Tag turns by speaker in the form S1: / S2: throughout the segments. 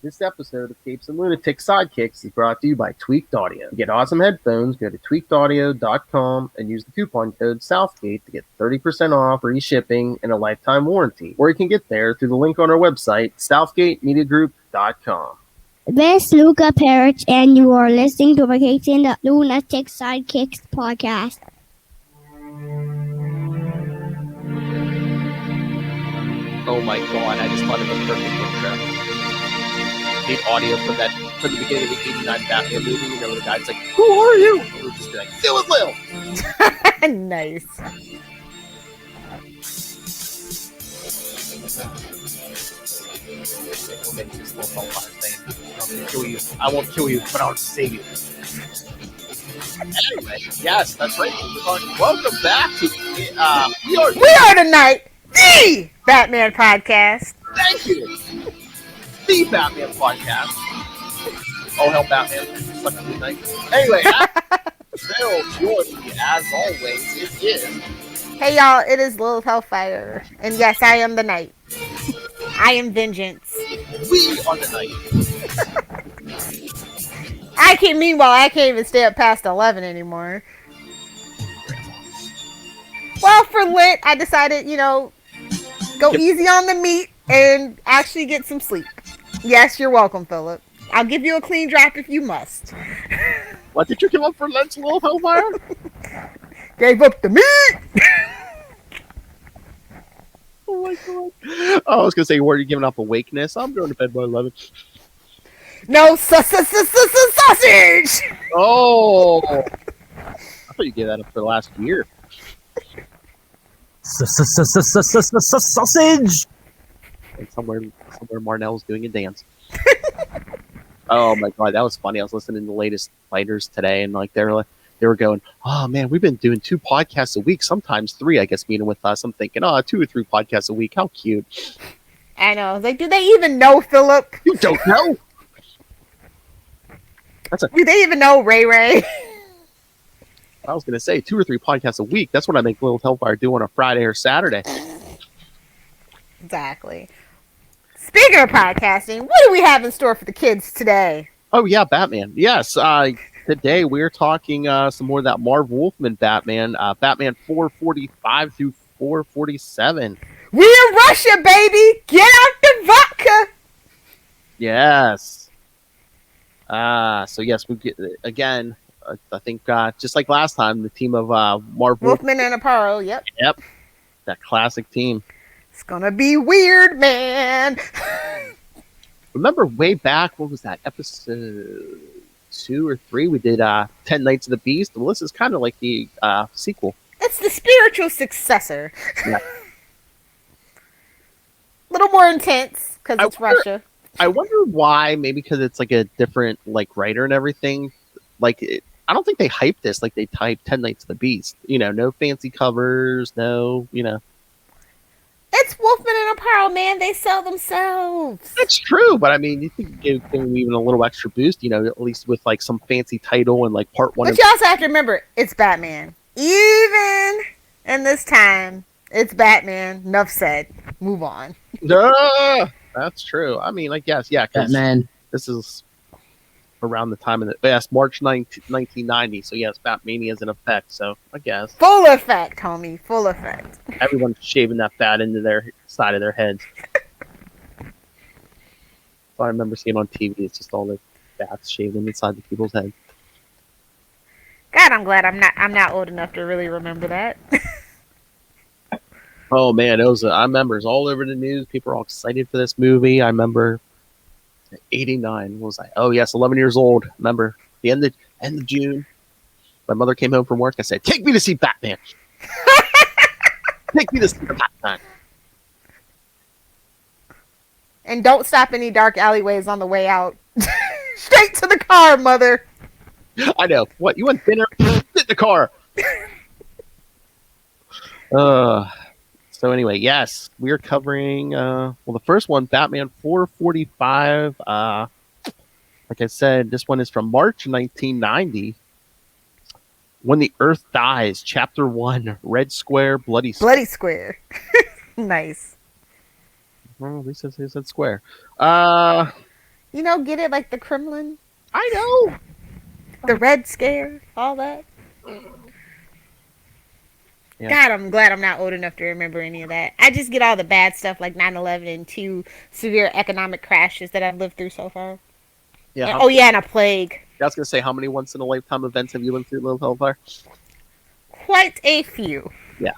S1: This episode of Capes and Lunatics Sidekicks is brought to you by Tweaked Audio. To get awesome headphones, go to tweakedaudio.com and use the coupon code Southgate to get 30% off, free shipping, and a lifetime warranty. Or you can get there through the link on our website, southgatemediagroup.com.
S2: This is Luca Parrott, and you are listening to the Capes and the Lunatics Sidekicks podcast.
S1: Oh my god, I just thought of a perfect intro. The audio from the beginning of the 89 Batman movie, you know, the guy's like, "Who are you?" And we're just like, "Phil and Lil."
S3: Nice.
S1: We'll make this little Hellfire thing. I won't kill you, but I'll save you. Anyway, yes, that's right. Welcome back to we
S3: are tonight the Batman podcast.
S1: Thank you. The Batman podcast. Oh hell, Batman! Such a good night. Anyway, Phil, join me as always. It is.
S3: Hey y'all, it is Lil Hellfire, and yes, I am the knight. I am vengeance.
S1: We are the knight.
S3: Meanwhile, I can't even stay up past 11 anymore. Well, for Lit, I decided, go easy on the meat and actually get some sleep. Yes, you're welcome, Philip. I'll give you a clean drop if you must.
S1: What did you give up for lunch, Lil Hellfire?
S3: Gave up the meat!
S1: Oh my god. Oh, I was going to say, were you giving up awakeness? I'm going to bed by 11.
S3: No sausage!
S1: Oh! I thought you gave that up for last year.
S4: Sausage!
S1: And somewhere Marnell's doing a dance. Oh my god, that was funny. I was listening to the latest fighters today, and they were going, "Oh man, we've been doing 2 podcasts a week, sometimes 3. I guess meeting with us." I'm thinking, 2 or 3 podcasts a week. How cute!
S3: I know. Do they even know Philip?
S1: You don't know.
S3: Do they even know Ray Ray?
S1: I was gonna say 2 or 3 podcasts a week. That's what I make Little Hellfire do on a Friday or Saturday.
S3: Exactly. Speaking of podcasting, what do we have in store for the kids today?
S1: Oh yeah, Batman. Yes. Today we're talking some more of that Marv Wolfman Batman. Batman 445 through 447.
S3: We're in Russia, baby. Get out the vodka.
S1: Yes. So yes, we get again. I think just like last time, the team of Marv
S3: Wolfman and Aparo. Yep.
S1: That classic team.
S3: It's gonna be weird, man.
S1: Remember way back, what was that, episode 2 or 3? We did 10 Nights of the Beast. Well, this is kind of like the sequel.
S3: It's the spiritual successor.
S1: Yeah.
S3: A little more intense because it's Russia.
S1: I wonder why. Maybe because it's like a different writer and everything. I don't think they hyped this like they typed 10 Nights of the Beast. No fancy covers, no.
S3: It's Wolfman and Aparo, man. They sell themselves.
S1: That's true, but I mean, you think give them even a little extra boost, at least with some fancy title and part 1.
S3: But you also have to remember, it's Batman. Even in this time, it's Batman. Enough said. Move on.
S1: That's true. I mean, I guess, yeah.
S4: Batman.
S1: This is around the time of March 1990. So yes, Batmania is in effect. So I guess
S3: full effect, homie. Full effect.
S1: Everyone's shaving that fat into their side of their heads. I remember seeing on TV. It's just all the fats shaving inside the people's heads.
S3: God, I'm glad I'm not old enough to really remember that.
S1: Oh man, I remember it was all over the news. People were all excited for this movie. I remember 89 was I? Oh yes, 11 years old. Remember the end of June. My mother came home from work. I said, "Take me to see Batman." Take me to see Batman.
S3: And don't stop any dark alleyways on the way out. Straight to the car, mother.
S1: I know. What, you want dinner? Sit in the car. So anyway, yes, we are covering the first one, Batman 445. Like I said, this one is from March 1990. When the Earth Dies, Chapter 1, Red Square, Bloody Square.
S3: Bloody Square. Nice.
S1: Well, at least it said square.
S3: You know, get it like the Kremlin,
S1: I know.
S3: the Red Scare, all that.
S1: Yeah.
S3: God, I'm glad I'm not old enough to remember any of that. I just get all the bad stuff like 9/11 and two severe economic crashes that I've lived through so far.
S1: Yeah.
S3: And, oh yeah, and a plague.
S1: I was gonna say, how many once in a lifetime events have you lived through, Little Hellfire?
S3: Quite a few.
S1: Yeah.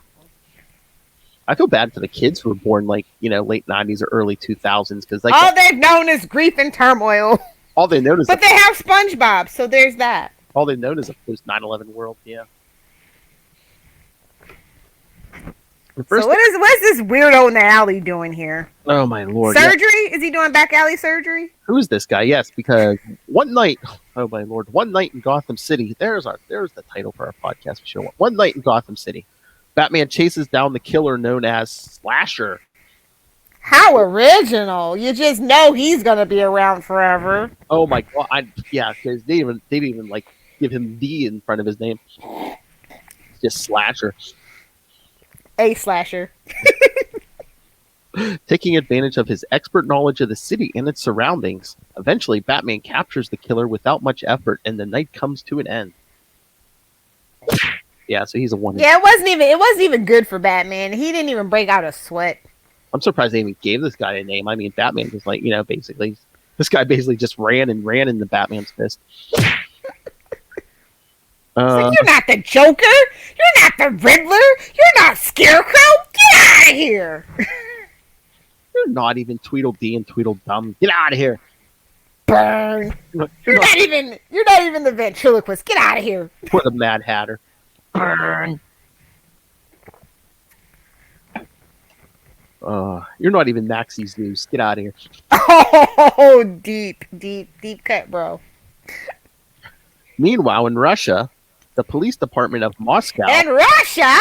S1: I feel bad for the kids who were born like late '90s or early 2000s because like
S3: All they've known is grief and turmoil.
S1: all they know is
S3: But they have SpongeBob, so there's that.
S1: all they know is a post 9/11 world. Yeah.
S3: So what is this weirdo in the alley doing here?
S1: Oh my lord!
S3: Surgery? Yeah. Is he doing back alley surgery?
S1: Who is this guy? Yes, because one night, oh my lord, one night in Gotham City. There's the title for our podcast show. One night in Gotham City, Batman chases down the killer known as Slasher.
S3: How original! You just know he's gonna be around forever.
S1: Oh my god! Because they didn't even like give him D in front of his name. It's just Slasher.
S3: A slasher.
S1: Taking advantage of his expert knowledge of the city and its surroundings, eventually Batman captures the killer without much effort, and the night comes to an end. Yeah, so he's a one.
S3: Yeah, it wasn't even good for Batman. He didn't even break out a sweat.
S1: I'm surprised they even gave this guy a name. I mean, Batman was like, basically, this guy basically just ran in the Batman's fist.
S3: Like, you're not the Joker. You're not the Riddler. You're not Scarecrow. Get out of here.
S1: You're not even Tweedledee and Tweedledum. Get out of here.
S3: Burn. You're not even the ventriloquist. Get out of here.
S1: Or the Mad Hatter. Burn. You're not even Maxie's News. Get out of here.
S3: Oh, deep cut, bro.
S1: Meanwhile, in Russia, the police department of Moscow.
S3: In Russia?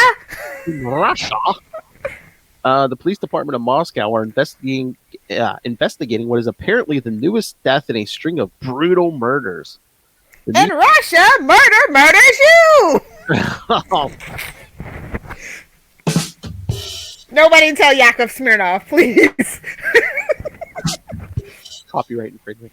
S1: The police department of Moscow are investigating what is apparently the newest death in a string of brutal murders.
S3: In Russia, murder murders you! Nobody tell Yakov Smirnoff, please.
S1: Copyright infringement.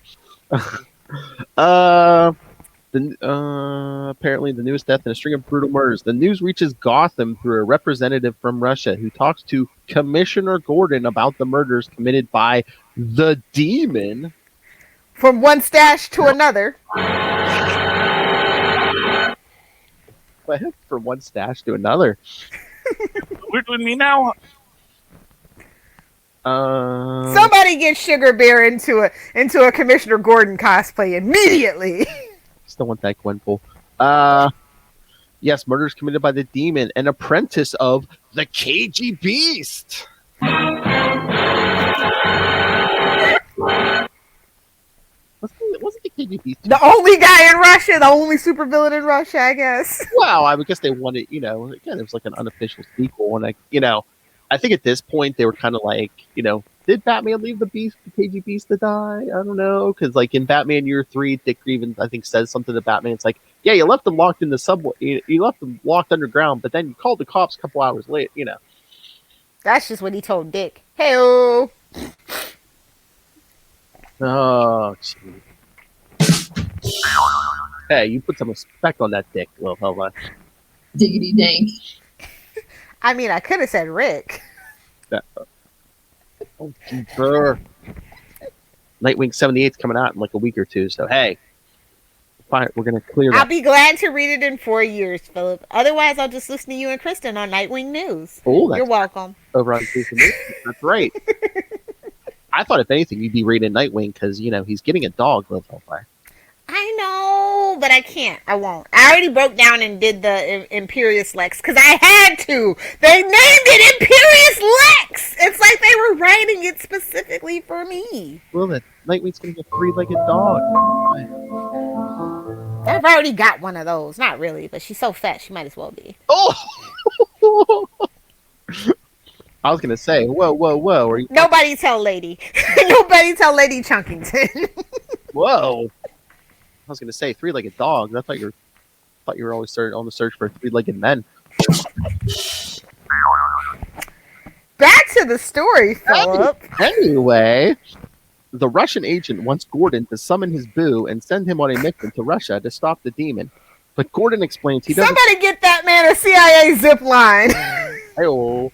S1: Apparently the newest death in a string of brutal murders. The news reaches Gotham through a representative from Russia who talks to Commissioner Gordon about the murders committed by the Demon.
S3: From one stash to another.
S1: From one stash to another.
S4: Weird with me now.
S3: Somebody get Sugar Bear into a Commissioner Gordon cosplay immediately.
S1: Still want that Gwenpool. Yes, murders committed by the Demon, an apprentice of the Cagey Beast. Wasn't the Cagey Beast
S3: the only guy in Russia, the only supervillain in Russia, I guess.
S1: Well, I guess they wanted, again, it was like an unofficial sequel, and I think at this point they were kind of like, did Batman leave the KG Beast to die? I don't know, because like in Batman Year 3, Dick Grayson I think says something to Batman. It's like, yeah, you left him locked in the subway, you left him locked underground, but then you called the cops a couple hours late.
S3: That's just what he told Dick. Hey-o.
S1: Oh, gee. Hey, you put some respect on that Dick, little fella.
S5: Diggity dank.
S3: I mean, I could have said Rick.
S1: Oh, deeper. Nightwing 78 is coming out in like a week or two, so hey, fine, we're gonna clear that.
S3: I'll be glad to read it in 4 years, Philip. Otherwise, I'll just listen to you and Kristen on Nightwing News.
S1: Oh,
S3: you're welcome.
S1: Over on Jason News. That's right. I thought if anything, you'd be reading Nightwing because he's getting a dog, little Hellfire.
S3: I know, but I can't. I won't. I already broke down and did the Imperious Lex because I had to. They named it Imperious Lex. It's like they were writing it specifically for me.
S1: Well, then Nightwing's gonna get a three-legged dog.
S3: I've already got one of those. Not really, but she's so fat she might as well be.
S1: Oh! I was gonna say, whoa! Are you...
S3: Nobody tell Lady. Nobody tell Lady Chunkington.
S1: Whoa! I was gonna say three-legged dogs. I thought you were always on the search for three-legged men.
S3: Back to the story, Philip.
S1: Anyway, The Russian agent wants Gordon to summon his boo and send him on a mission to Russia to stop the demon. But Gordon explains he doesn't.
S3: Somebody get that man a CIA zip line.
S1: Hey-oh.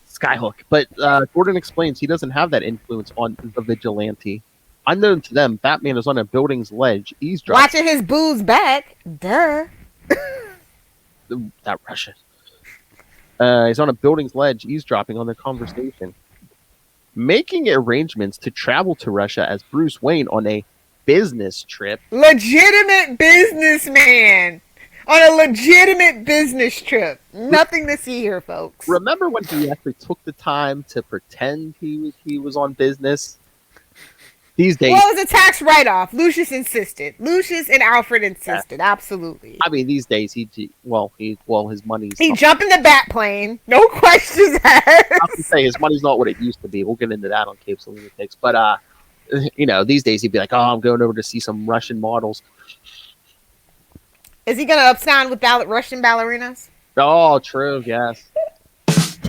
S1: Skyhook. But Gordon explains he doesn't have that influence on the vigilante. Unknown to them, Batman is on a building's ledge, eavesdropping.
S3: Watching his boo's back. Duh.
S1: That Russian. He's on a building's ledge, eavesdropping on their conversation. Making arrangements to travel to Russia as Bruce Wayne on a business trip.
S3: Legitimate businessman. On a legitimate business trip. Nothing to see here, folks.
S1: Remember when he actually took the time to pretend he was on business? These days,
S3: well, it was a tax write-off. Lucius insisted. Lucius and Alfred insisted. Yeah. Absolutely.
S1: I mean, these days his money's.
S3: He jumped in the bat plane. No questions asked.
S1: I have to say his money's not what it used to be. We'll get into that on Capes and Lunatics. But these days he'd be like, "Oh, I'm going over to see some Russian models."
S3: Is he gonna abscond with Russian ballerinas?
S1: Oh, true. Yes.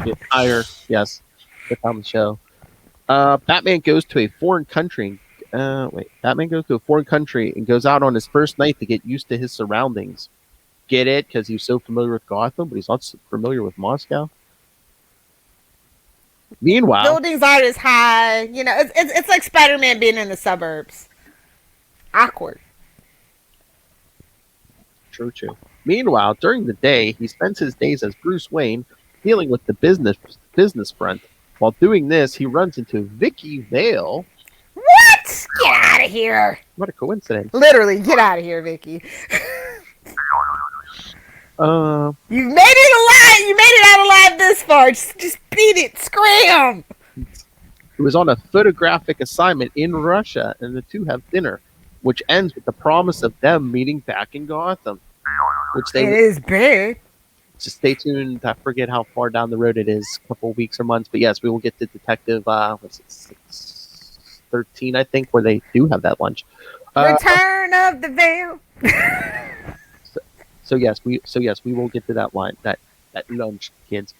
S1: Get higher. Yes. Get on the show. Batman goes to a foreign country. Batman goes to a foreign country and goes out on his first night to get used to his surroundings. Get it? Because he's so familiar with Gotham, but he's not so familiar with Moscow. Meanwhile,
S3: buildings aren't as high. It's like Spider-Man being in the suburbs. Awkward.
S1: True. Meanwhile, during the day, he spends his days as Bruce Wayne, dealing with the business front. While doing this, he runs into Vicky Vale.
S3: What? Get out of here!
S1: What a coincidence!
S3: Literally, get out of here, Vicky. You made it alive. You made it out alive this far. Just beat it. Scram.
S1: He was on a photographic assignment in Russia, and the two have dinner, which ends with the promise of them meeting back in Gotham.
S3: It is big.
S1: Just stay tuned. I forget how far down the road it is, a couple of weeks or months. But yes, we will get to Detective 13, I think, where they do have that lunch.
S3: Return of the Veil.
S1: So yes, we will get to that line, that lunch, kids.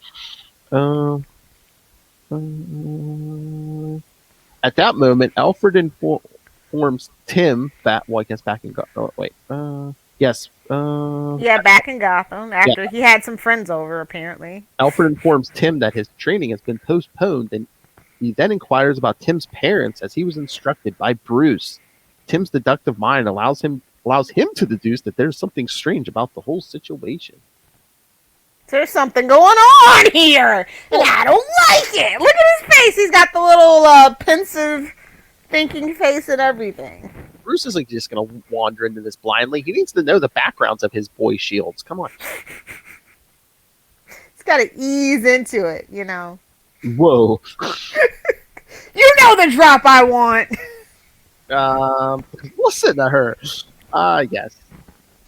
S1: At that moment, Alfred informs Tim back in Gotham.
S3: Back in Gotham after he had some friends over, apparently.
S1: Alfred informs Tim that his training has been postponed, and he then inquires about Tim's parents as he was instructed by Bruce. Tim's deductive mind allows him to deduce that there's something strange about the whole situation.
S3: There's something going on here, and I don't like it. Look at his face. He's got the little pensive, thinking face and everything.
S1: Bruce isn't just going to wander into this blindly. He needs to know the backgrounds of his boy shields. Come on.
S3: He's got to ease into it,
S1: Whoa.
S3: You know the drop I want.
S1: Listen to her. Yes.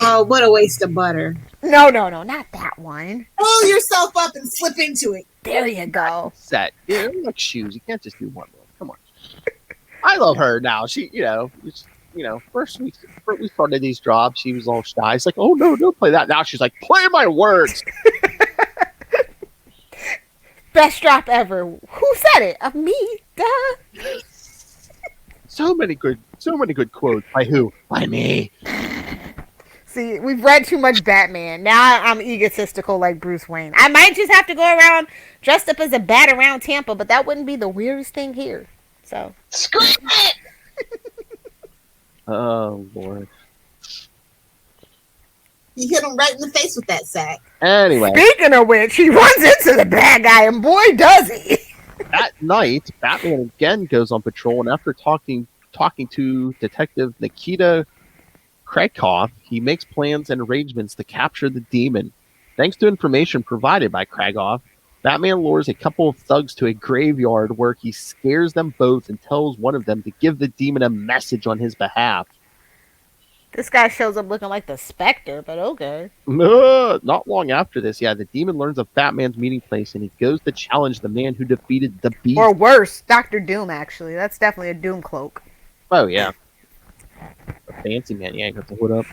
S6: Oh, what a waste of butter.
S3: No, not that one.
S6: Pull yourself up and slip into it.
S3: There you go.
S1: Set. Yeah, like shoes. You can't just do one move. Come on. I love her now. She, first we started these drops, she was all shy. It's like, oh no, don't play that. Now she's like, play my words.
S3: Best drop ever. Who said it? Of me? Duh.
S1: So many good quotes. By who? By me.
S3: See, we've read too much Batman. Now I'm egotistical like Bruce Wayne. I might just have to go around dressed up as a bat around Tampa, but that wouldn't be the weirdest thing here. So
S6: screw it.
S1: Oh Lord.
S6: You hit him right in the face with that sack.
S1: Anyway.
S3: Speaking of which, he runs into the bad guy, and boy does he.
S1: At night, Batman again goes on patrol, and after talking to Detective Nikita Krakoff, he makes plans and arrangements to capture the demon. Thanks to information provided by Krakoff, Batman lures a couple of thugs to a graveyard where he scares them both and tells one of them to give the demon a message on his behalf.
S3: This guy shows up looking like the Spectre, but okay.
S1: Not long after this, the demon learns of Batman's meeting place, and he goes to challenge the man who defeated the Beast.
S3: Or worse, Dr. Doom, actually. That's definitely a Doom cloak.
S1: Oh, yeah. A fancy man, got the hood up.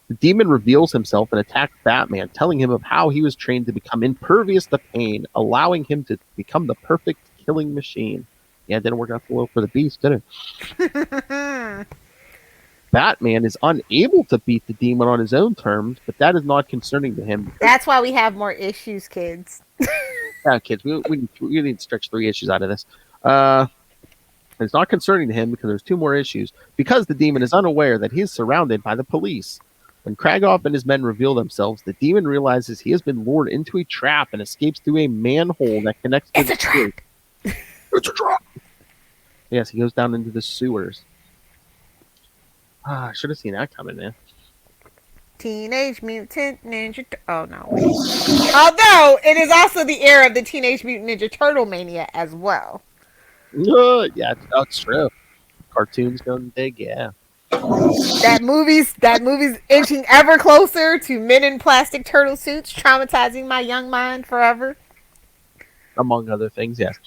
S1: The demon reveals himself and attacks Batman, telling him of how he was trained to become impervious to pain, allowing him to become the perfect killing machine. Yeah, it didn't work out so well for the Beast, did it? Batman is unable to beat the demon on his own terms, but that is not concerning to him.
S3: That's why we have more issues, kids.
S1: Yeah, kids, we need to stretch 3 issues out of this. It's not concerning to him because there's 2 more issues. Because the demon is unaware that he is surrounded by the police. When Kragoff and his men reveal themselves, the demon realizes he has been lured into a trap and escapes through a manhole that connects to the sewers. It's a trap! Yes, he goes down into the sewers. I should have seen that coming, man.
S3: Teenage Mutant Ninja. Oh no. Although it is also the era of the Teenage Mutant Ninja Turtle mania as well.
S1: Yeah, that's true. Cartoons going big, yeah.
S3: That movie's inching ever closer to men in plastic turtle suits, traumatizing my young mind forever.
S1: Among other things, yes.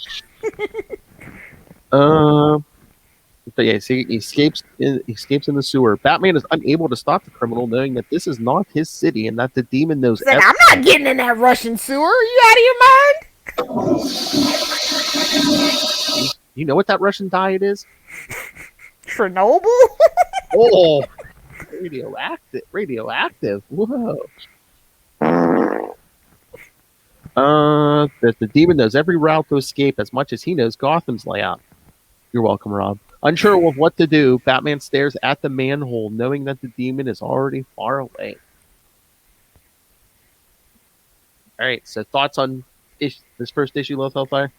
S1: But yeah, see, he escapes in the sewer. Batman is unable to stop the criminal, knowing that this is not his city and that the demon knows.
S3: He's like, I'm not getting in that Russian sewer. Are you out of your mind?
S1: You know what that Russian diet is?
S3: Chernobyl?
S1: Oh, radioactive. Whoa. The demon knows every route to escape as much as he knows Gotham's layout. You're welcome, Rob. Unsure of what to do, Batman stares at the manhole, knowing that the demon is already far away. All right, so thoughts on this first issue, Low Hellfire?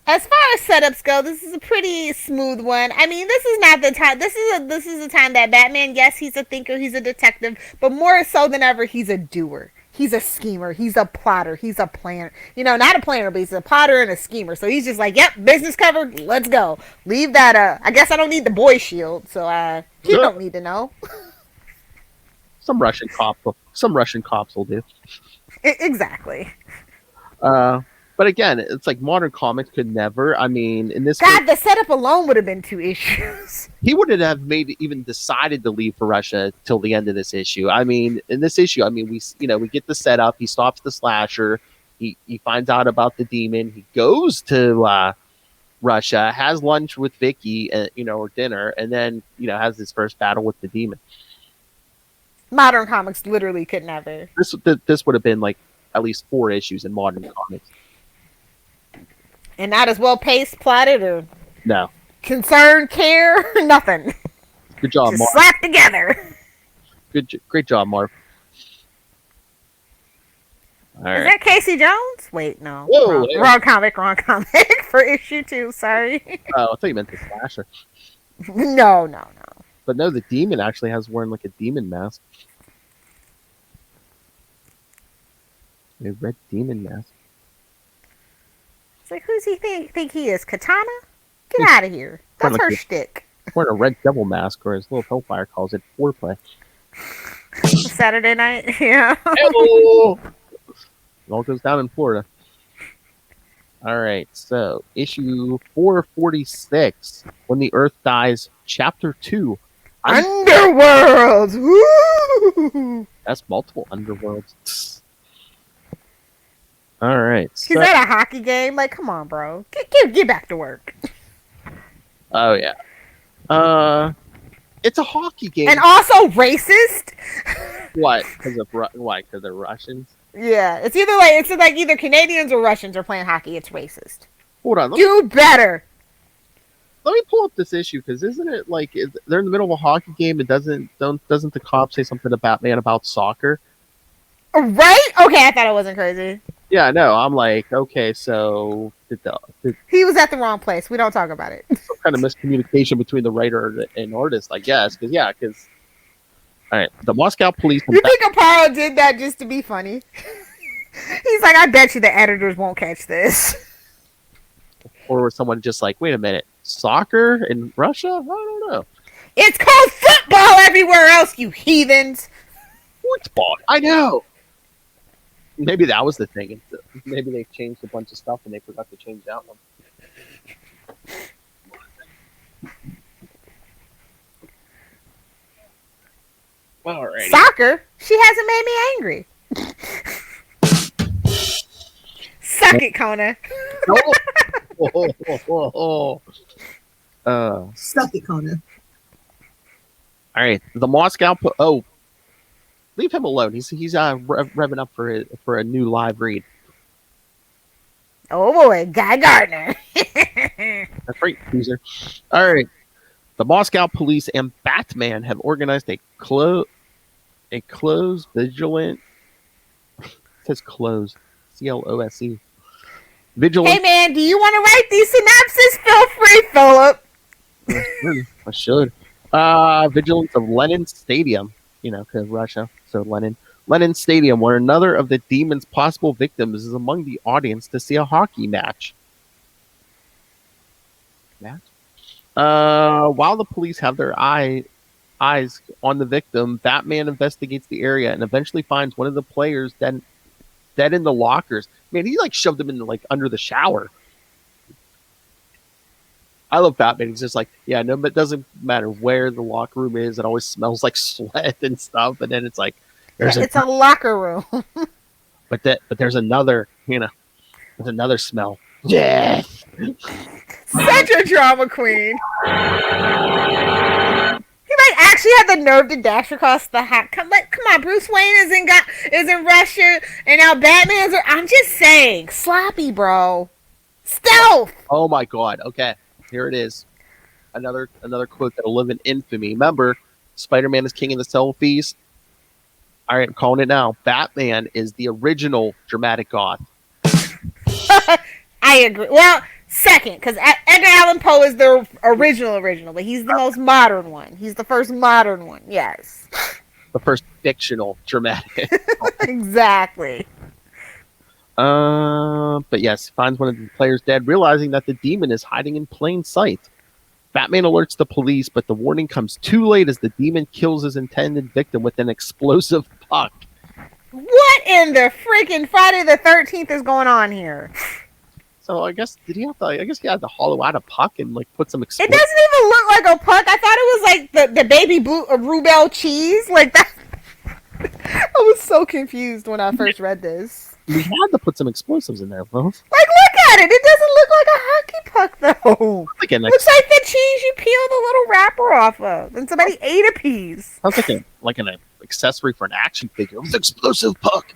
S3: As far as setups go, this is a pretty smooth one. I mean, this is not the time. This is the time that Batman. Yes, he's a thinker, he's a detective, but more so than ever, he's a doer. He's a schemer. He's a plotter. He's a planner. You know, not a planner, but he's a plotter and a schemer. So he's just like, yep, business covered. Let's go. Leave that. I guess I don't need the boy shield, so you don't need to know.
S1: Some Russian cops will do.
S3: Exactly.
S1: But again, it's like modern comics could never. I mean, in this
S3: God, the setup alone would have been 2 issues.
S1: He wouldn't have even decided to leave for Russia till the end of this issue. I mean, in this issue, I mean, we get the setup. He stops the slasher. He finds out about the demon. He goes to Russia, has lunch with Vicky, or dinner, and then has his first battle with the demon.
S3: Modern comics literally could never.
S1: This would have been like at least 4 issues in modern comics.
S3: And not as well paced, plotted, or
S1: no
S3: concern, care, nothing.
S1: Good job,
S3: just
S1: Mark.
S3: slapped together.
S1: Great job, Mark. All right.
S3: Is that Casey Jones? Wait, no.
S1: Whoa,
S3: wrong comic for issue 2. Sorry.
S1: Oh, I thought you meant the slasher.
S3: No.
S1: But no, the demon actually has wearing like a demon mask. A red demon mask.
S3: It's like, who's he think he is? Katana? Get out of here. That's her shtick.
S1: Wearing a red devil mask, or as Little Hellfire calls it, foreplay.
S3: Saturday night, yeah.
S1: Hello! It all goes down in Florida. All right, so issue 446, When the Earth Dies, Chapter 2.
S3: Underworld! Woo!
S1: That's multiple underworlds. All right.
S3: He's at a hockey game. Like, come on, bro. Get back to work.
S1: Oh, yeah. It's a hockey game.
S3: And also racist.
S1: What? Because they're Russians?
S3: Yeah, it's either Canadians or Russians are playing hockey. It's racist.
S1: Hold on.
S3: Do better.
S1: Let me pull up this issue, because isn't it like they're in the middle of a hockey game and doesn't the cop say something to Batman about soccer?
S3: Right? Okay, I thought I wasn't crazy.
S1: Yeah, no, I'm like, okay, so
S3: he was at the wrong place. We don't talk about it.
S1: Some kind of miscommunication between the writer and artist, I guess. Because all right, the Moscow police.
S3: You think Aparo did that just to be funny? He's like, I bet you the editors won't catch this.
S1: Or was someone just like, wait a minute, soccer in Russia? I don't know.
S3: It's called football everywhere else, you heathens.
S1: Football. I know. Maybe that was the thing. Maybe they changed a bunch of stuff and they forgot to change out them. Alrighty.
S3: Soccer? She hasn't made me angry. Suck it, Kona.
S1: No.
S6: Suck it, Kona.
S1: All right, the Moscow. Oh, leave him alone. He's revving up for a new live read.
S3: Oh boy, Guy Gardner.
S1: That's right, user. All right, the Moscow police and Batman have organized a closed vigilant. It says closed, CLOSE. Vigilant.
S3: Hey man, do you want to write these synopses? Feel free, Philip.
S1: I should. Vigilance of Lenin Stadium. Because Russia. So Lenin Stadium, where another of the demon's possible victims is among the audience to see a hockey match. While the police have their eyes on the victim, Batman investigates the area and eventually finds one of the players dead in the lockers. Man, he shoved him in under the shower. I love Batman. He's just yeah, no, but it doesn't matter where the locker room is. It always smells like sweat and stuff. And then it's
S3: it's a locker room.
S1: but there's another, there's another smell. Yeah.
S3: Such a drama queen. He actually had the nerve to dash across the hot. Come on, Bruce Wayne is in Russia, and now Batman's. I'm just saying, sloppy, bro. Stealth.
S1: Oh my God. Okay. Here it is. Another quote that'll live in infamy. Remember, Spider-Man is king of the selfies. All right, I'm calling it now. Batman is the original dramatic goth.
S3: I agree. Well, second, because Edgar Allan Poe is the original, but he's the most modern one. He's the first modern one. Yes.
S1: The first fictional dramatic.
S3: Exactly.
S1: But yes, finds one of the players dead, realizing that the demon is hiding in plain sight. Batman alerts the police, but the warning comes too late as the demon kills his intended victim with an explosive puck.
S3: What in the freaking Friday the 13th is going on here?
S1: So I guess he had to hollow out a puck and put some
S3: It doesn't even look like a puck. I thought it was the baby blue Rubel cheese that. I was so confused when I first read this.
S1: We had to put some explosives in there, folks.
S3: Look at it. It doesn't look like a hockey puck, though. Looks like the cheese you peel the little wrapper off of, and somebody ate a piece.
S1: Sounds like an accessory for an action figure. It was an explosive puck.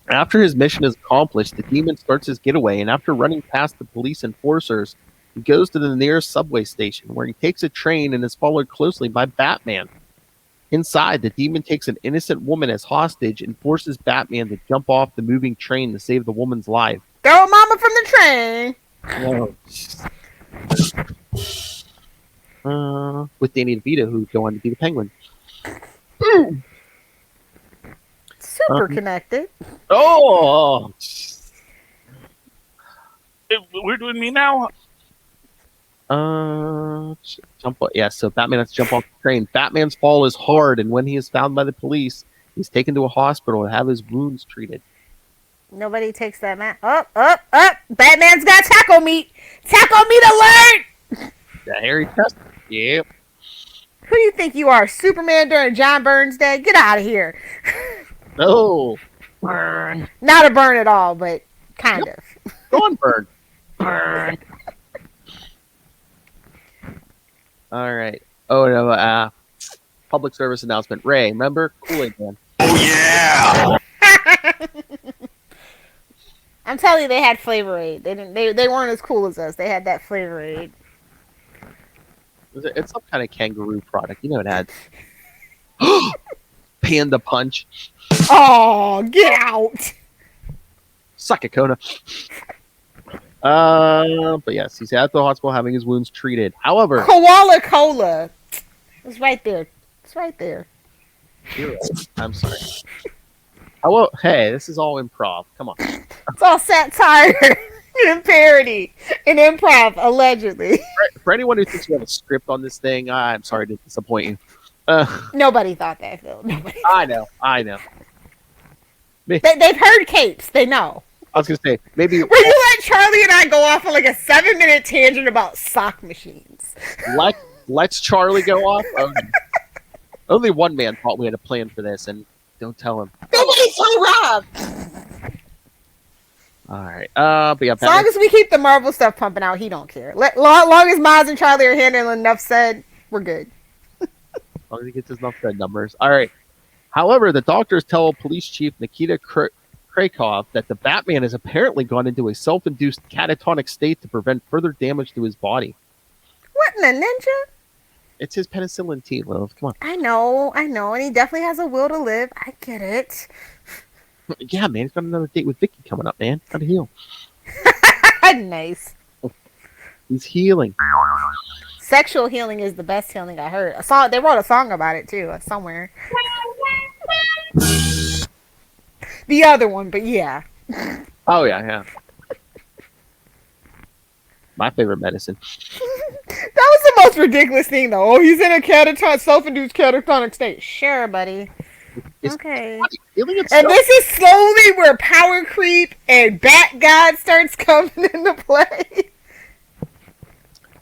S1: After his mission is accomplished, the demon starts his getaway, and after running past the police enforcers, he goes to the nearest subway station, where he takes a train and is followed closely by Batman. Inside, the demon takes an innocent woman as hostage and forces Batman to jump off the moving train to save the woman's life.
S3: Throw mama from the
S1: train! With Danny DeVito, who would go on to be the Penguin.
S3: Super connected.
S1: Oh!
S4: We're doing me now?
S1: So Batman has to jump off the train. Batman's fall is hard, and when he is found by the police, he's taken to a hospital to have his wounds treated.
S3: Nobody takes that man. Up! Batman's got taco meat! Taco meat alert!
S1: The hairy chest. Yep.
S3: Who do you think you are? Superman during John Burns' day? Get out of here.
S1: No.
S3: Burn. Not a burn at all, but kind of.
S1: Go on, burn.
S4: Burn.
S1: All right. Oh, no. Public service announcement. Ray, remember? Kool-Aid Man.
S4: Oh, yeah!
S3: I'm telling you, they had Flavor Aid. They weren't as cool as us. They had that Flavor Aid.
S1: It's some kind of kangaroo product. You know it had. Panda Punch.
S3: Oh, get out!
S1: Suck it, Kona. But yes, he's at the hospital having his wounds treated. However,
S3: Koala Cola. It's right there. It's right there.
S1: You're right. I'm sorry. Oh, hey, this is all improv. Come on.
S3: It's all satire and parody and improv, allegedly.
S1: For anyone who thinks we have a script on this thing, I'm sorry to disappoint you.
S3: Nobody thought that, Phil. Nobody.
S1: I know.
S3: They've heard capes. They know.
S1: I was gonna say maybe.
S3: Will you let Charlie and I go off on a 7-minute tangent about sock machines?
S1: Let's Charlie go off. Only one man thought we had a plan for this, and don't tell him.
S6: Nobody told Rob.
S1: All right. But yeah,
S3: As long as we keep the Marvel stuff pumping out, he don't care. Long as Miles and Charlie are handling enough said, we're good.
S1: as long as he gets his enough red numbers. All right. However, the doctors tell police chief Nikita Krakow that the Batman has apparently gone into a self-induced catatonic state to prevent further damage to his body.
S3: What in the ninja?
S1: It's his penicillin tea, Lilith. Come on.
S3: I know, and he definitely has a will to live. I get it.
S1: Yeah, man. He's got another date with Vicky coming up, man. Gotta heal.
S3: Nice.
S1: He's healing.
S3: Sexual healing is the best healing I heard. They wrote a song about it too, somewhere. The other one, but yeah.
S1: Oh, yeah. My favorite medicine.
S3: That was the most ridiculous thing, though. Oh, he's in a self-induced catatonic state. Sure, buddy.
S1: It's
S3: Okay.
S1: healing
S3: And
S1: itself.
S3: this is slowly where power creep and Bat God starts coming into play.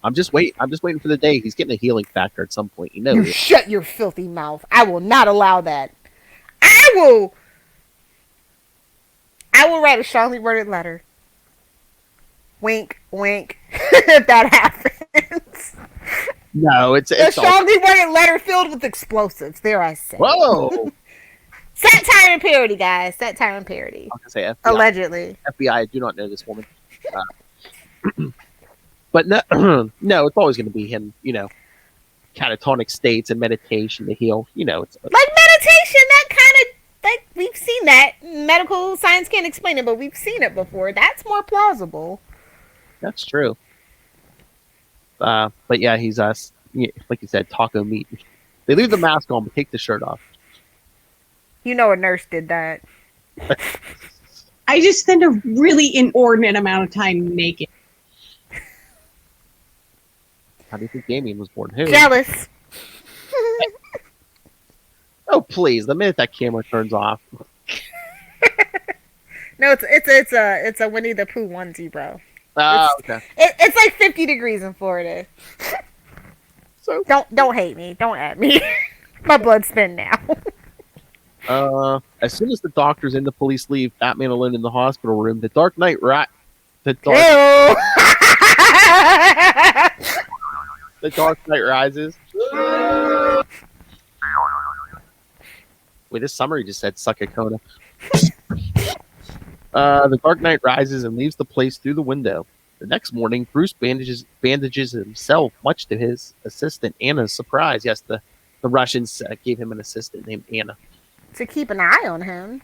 S1: I'm just waiting for the day he's getting a healing factor at some point. You know.
S3: You shut your filthy mouth. I will not allow that. I will write a strongly worded letter. Wink, wink. If that happens.
S1: No, it's
S3: A strongly worded letter filled with explosives. There I say.
S1: Whoa.
S3: Satire and parody, guys. Satire and parody.
S1: I was gonna say FBI.
S3: Allegedly.
S1: FBI, I do not know this woman. But no, no, it's always going to be him, catatonic states and meditation to heal. It's
S3: Like meditation, that kind of, like, we've seen that. Medical science can't explain it, but we've seen it before. That's more plausible.
S1: that's true. But yeah, he's like you said, taco meat. They leave the mask on, but take the shirt off.
S3: You know a nurse did that.
S7: I just spend a really inordinate amount of time naked.
S1: How do you think Damien was born? Who?
S3: Jealous.
S1: Oh, please! The minute that camera turns off,
S3: No, it's a Winnie the Pooh onesie, bro.
S1: okay.
S3: It's like 50 degrees in Florida.
S1: So
S3: Don't hate me. Don't at me. My blood's thin now.
S1: as soon as the doctors and the police leave Batman alone in the hospital room, the Dark Knight the Dark Knight rises. Wait, this summary just said suck a coda. The Dark Knight rises and leaves the place through the window. The next morning, Bruce bandages himself, much to his assistant Anna's surprise. Yes, the Russians gave him an assistant named Anna.
S3: To keep an eye on him.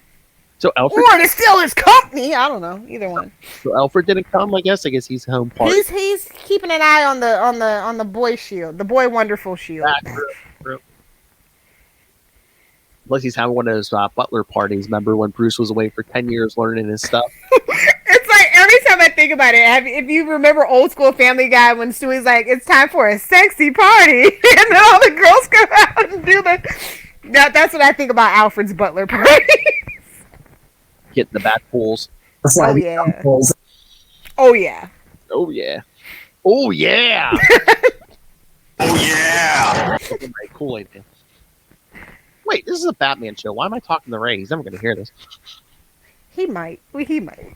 S1: So Alfred,
S3: Or to steal his company. I don't know. Either one.
S1: so Alfred didn't come. I guess he's home party.
S3: He's keeping an eye on the boy shield, the boy wonderful shield.
S1: True. Unless he's having one of those butler parties. Remember when Bruce was away for 10 years learning his stuff?
S3: It's like every time I think about it, if you remember old school Family Guy when Stewie's like, it's time for a sexy party, and then all the girls come out and do that's what I think about Alfred's butler party.
S1: Getting the bat pools.
S3: Oh yeah. Oh yeah.
S1: Oh yeah. Oh yeah.
S4: Oh yeah!
S1: Fucking right, Kool-Aid man. Wait, this is a Batman show. Why am I talking to Ray? He's never going to hear this.
S3: He might. He might.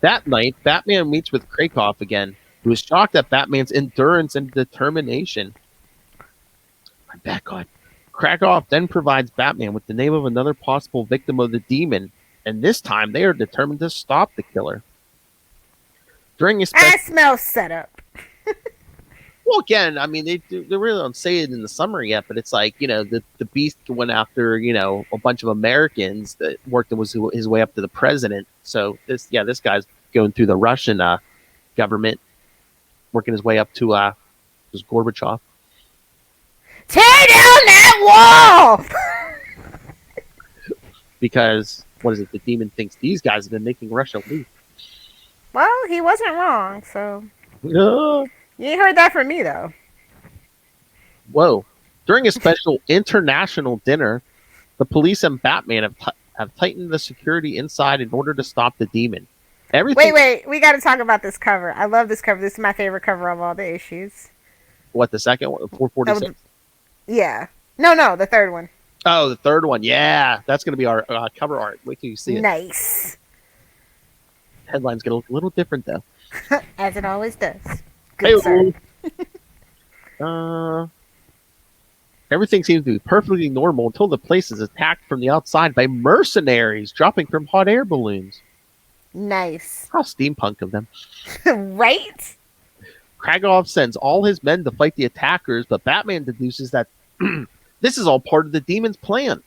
S1: That night, Batman meets with Krakow again, who is shocked at Batman's endurance and determination. My Batgod. Krakow then provides Batman with the name of another possible victim of the demon, and this time they are determined to stop the killer. During a
S3: I smell setup.
S1: well, again, I mean, they really don't say it in the summary yet, but it's like, the Beast went after, a bunch of Americans that worked his way up to the president. So this guy's going through the Russian government, working his way up to Gorbachev.
S3: Tear down that wall!
S1: Because, what is it, the demon thinks these guys have been making Russia leave.
S3: Well, he wasn't wrong, so.
S1: Uh,
S3: You ain't heard that from me, though.
S1: Whoa. During a special international dinner, the police and Batman have tightened the security inside in order to stop the demon. Everything.
S3: Wait. We got to talk about this cover. I love this cover. This is my favorite cover of all the issues.
S1: What, the second one? 446?
S3: Yeah. No, the third one.
S1: Oh, the third one. Yeah. That's going to be our cover art. Wait till you see it.
S3: Nice.
S1: Headline's gonna look a little different though.
S3: As it always does. Good sir.
S1: Everything seems to be perfectly normal until the place is attacked from the outside by mercenaries dropping from hot air balloons.
S3: Nice.
S1: How steampunk of them.
S3: Right?
S1: Kragov sends all his men to fight the attackers, but Batman deduces that this is all part of the demon's plan.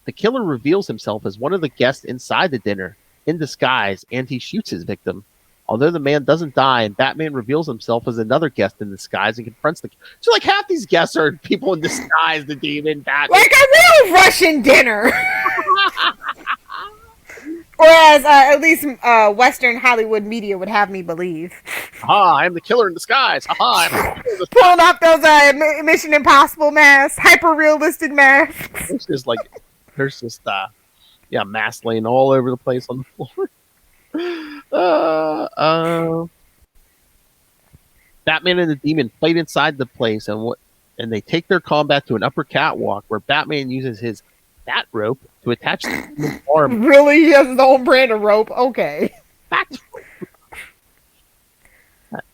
S1: The killer reveals himself as one of the guests inside the dinner, in disguise, and he shoots his victim. Although the man doesn't die, and Batman reveals himself as another guest in disguise and confronts the... So, like, half these guests are people in disguise, the demon, Batman.
S3: Like a real Russian dinner. Or as at least Western Hollywood media would have me believe.
S1: Aha, I'm the killer in disguise. Aha, I'm the killer in disguise.
S3: Pulling off those Mission Impossible masks, hyper-realistic masks.
S1: It's just like, there's just, masks laying all over the place on the floor. Batman and the demon fight inside the place, and they take their combat to an upper catwalk where Batman uses his bat rope to attach the demon's arm.
S3: Really? He has his own brand of rope? Okay.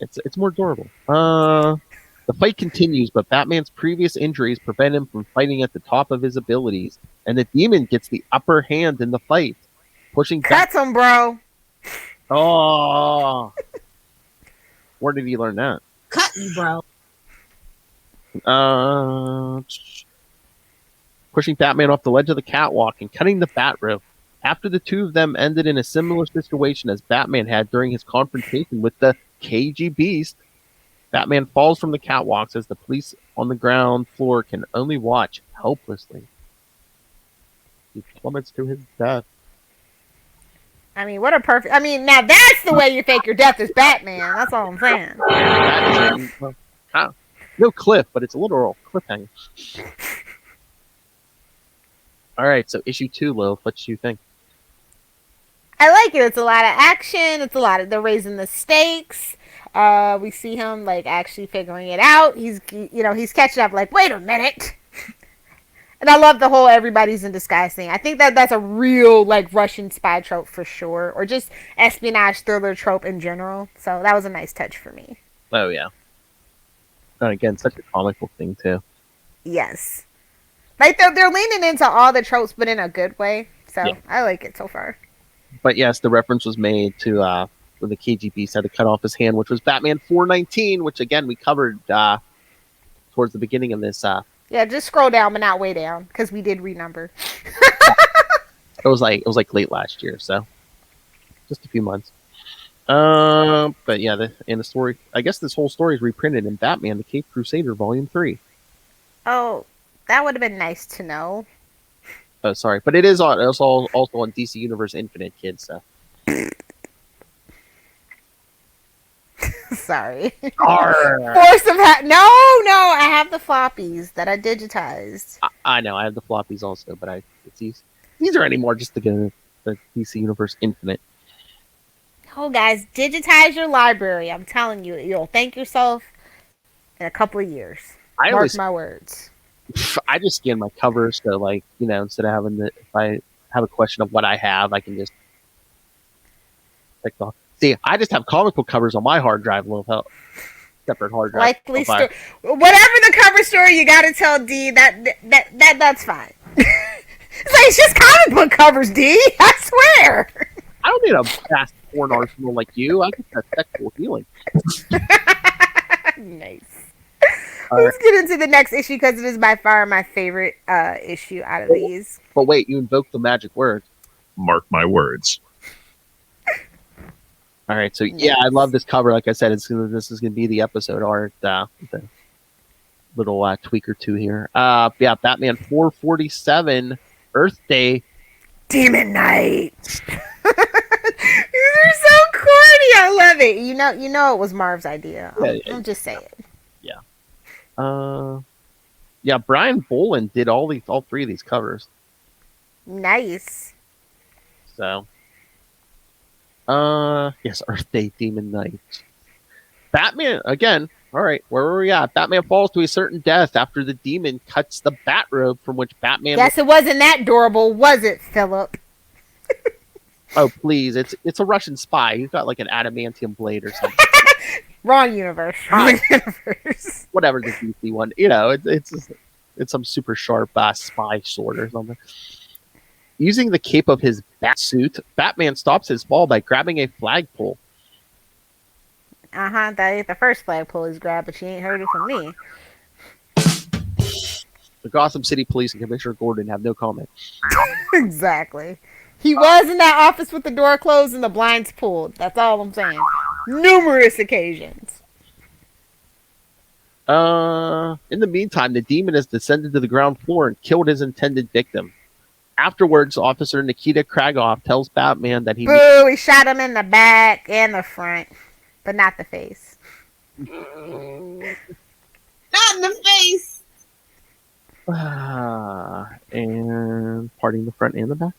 S1: It's more adorable. The fight continues, but Batman's previous injuries prevent him from fighting at the top of his abilities, and the demon gets the upper hand in the fight, pushing
S3: Cuts him, bro.
S1: Oh, where did he learn that?
S6: Cut me, bro.
S1: Pushing Batman off the ledge of the catwalk and cutting the bat rope. After the two of them ended in a similar situation as Batman had during his confrontation with the cagey beast, Batman falls from the catwalks as the police on the ground floor can only watch helplessly. He plummets to his death.
S3: I mean, what a perfect... I mean, now that's the way you fake your death as Batman. That's all I'm saying.
S1: No cliff, but it's a literal cliffhanger. All right, so issue 2, Lil. What do you think?
S3: I like it. It's a lot of action. It's a lot of... They're raising the stakes. We see him, like, actually figuring it out. He's catching up, like, wait a minute. And I love the whole everybody's in disguise thing. I think that's a real, like, Russian spy trope for sure. Or just espionage thriller trope in general. So that was a nice touch for me.
S1: Oh, yeah. And again, such a comic book thing, too.
S3: Yes. Like, they're leaning into all the tropes, but in a good way. So yeah. I like it so far.
S1: But yes, the reference was made to when the KGB had to cut off his hand, which was Batman 419, which, again, we covered towards the beginning of this.
S3: Yeah, just scroll down, but not way down, because we did renumber.
S1: It was like late last year, so just a few months. But yeah, the story. I guess this whole story is reprinted in Batman: The Caped Crusader, Volume 3.
S3: Oh, that would have been nice to know.
S1: Oh, sorry, but it is also on DC Universe Infinite, kids. So.
S3: Sorry.
S1: Force
S3: of No, I have the floppies that I digitized.
S1: I know, I have the floppies also, but it's easier anymore just to get the DC Universe Infinite.
S3: Oh, guys, digitize your library. I'm telling you, you'll thank yourself in a couple of years. Mark my words.
S1: I just scan my covers, so like, instead of having if I have a question of what I have, I can just pick off. See, I just have comic book covers on my hard drive, separate hard drive.
S3: Likely story. Whatever the cover story, you gotta tell D that's fine. It's just comic book covers, D. I swear.
S1: I don't need a vast porn arsenal like you. I just have sexual healing.
S3: Nice. Let's get into the next issue because it is by far my favorite issue out of these.
S1: But wait, you invoked the magic word.
S4: Mark my words.
S1: All right, so yeah, I love this cover. Like I said, this is going to be the episode art. The little tweak or two here. Yeah, Batman 447, Earth Day,
S3: Demon Knight. These are so corny. I love it. You know it was Marv's idea. I'll just say it.
S1: Yeah. Yeah, Brian Boland did all three of these covers.
S3: Nice.
S1: So. Yes, Earth Day, Demon Knight. Batman, again, all right, where were we at? Batman falls to a certain death after the demon cuts the bat robe from which Batman...
S3: Yes, it wasn't that durable, was it, Philip?
S1: Oh please, it's a Russian spy. He's got like an adamantium blade or something.
S3: Wrong universe. Wrong universe.
S1: Whatever the DC one, it's some super sharp spy sword or something. Using the cape of his bat suit, Batman stops his fall by grabbing a flagpole.
S3: That ain't the first flagpole he's grabbed, but she ain't heard it from me.
S1: The Gotham City Police and Commissioner Gordon have no comment.
S3: Exactly. He was in that office with the door closed and the blinds pulled. That's all I'm saying. Numerous occasions.
S1: In the meantime, the demon has descended to the ground floor and killed his intended victim. Afterwards, Officer Nikita Kragoff tells Batman that he...
S3: Boo! He shot him in the back and the front, but not the face.
S6: Not in the face.
S1: And parting the front and the back?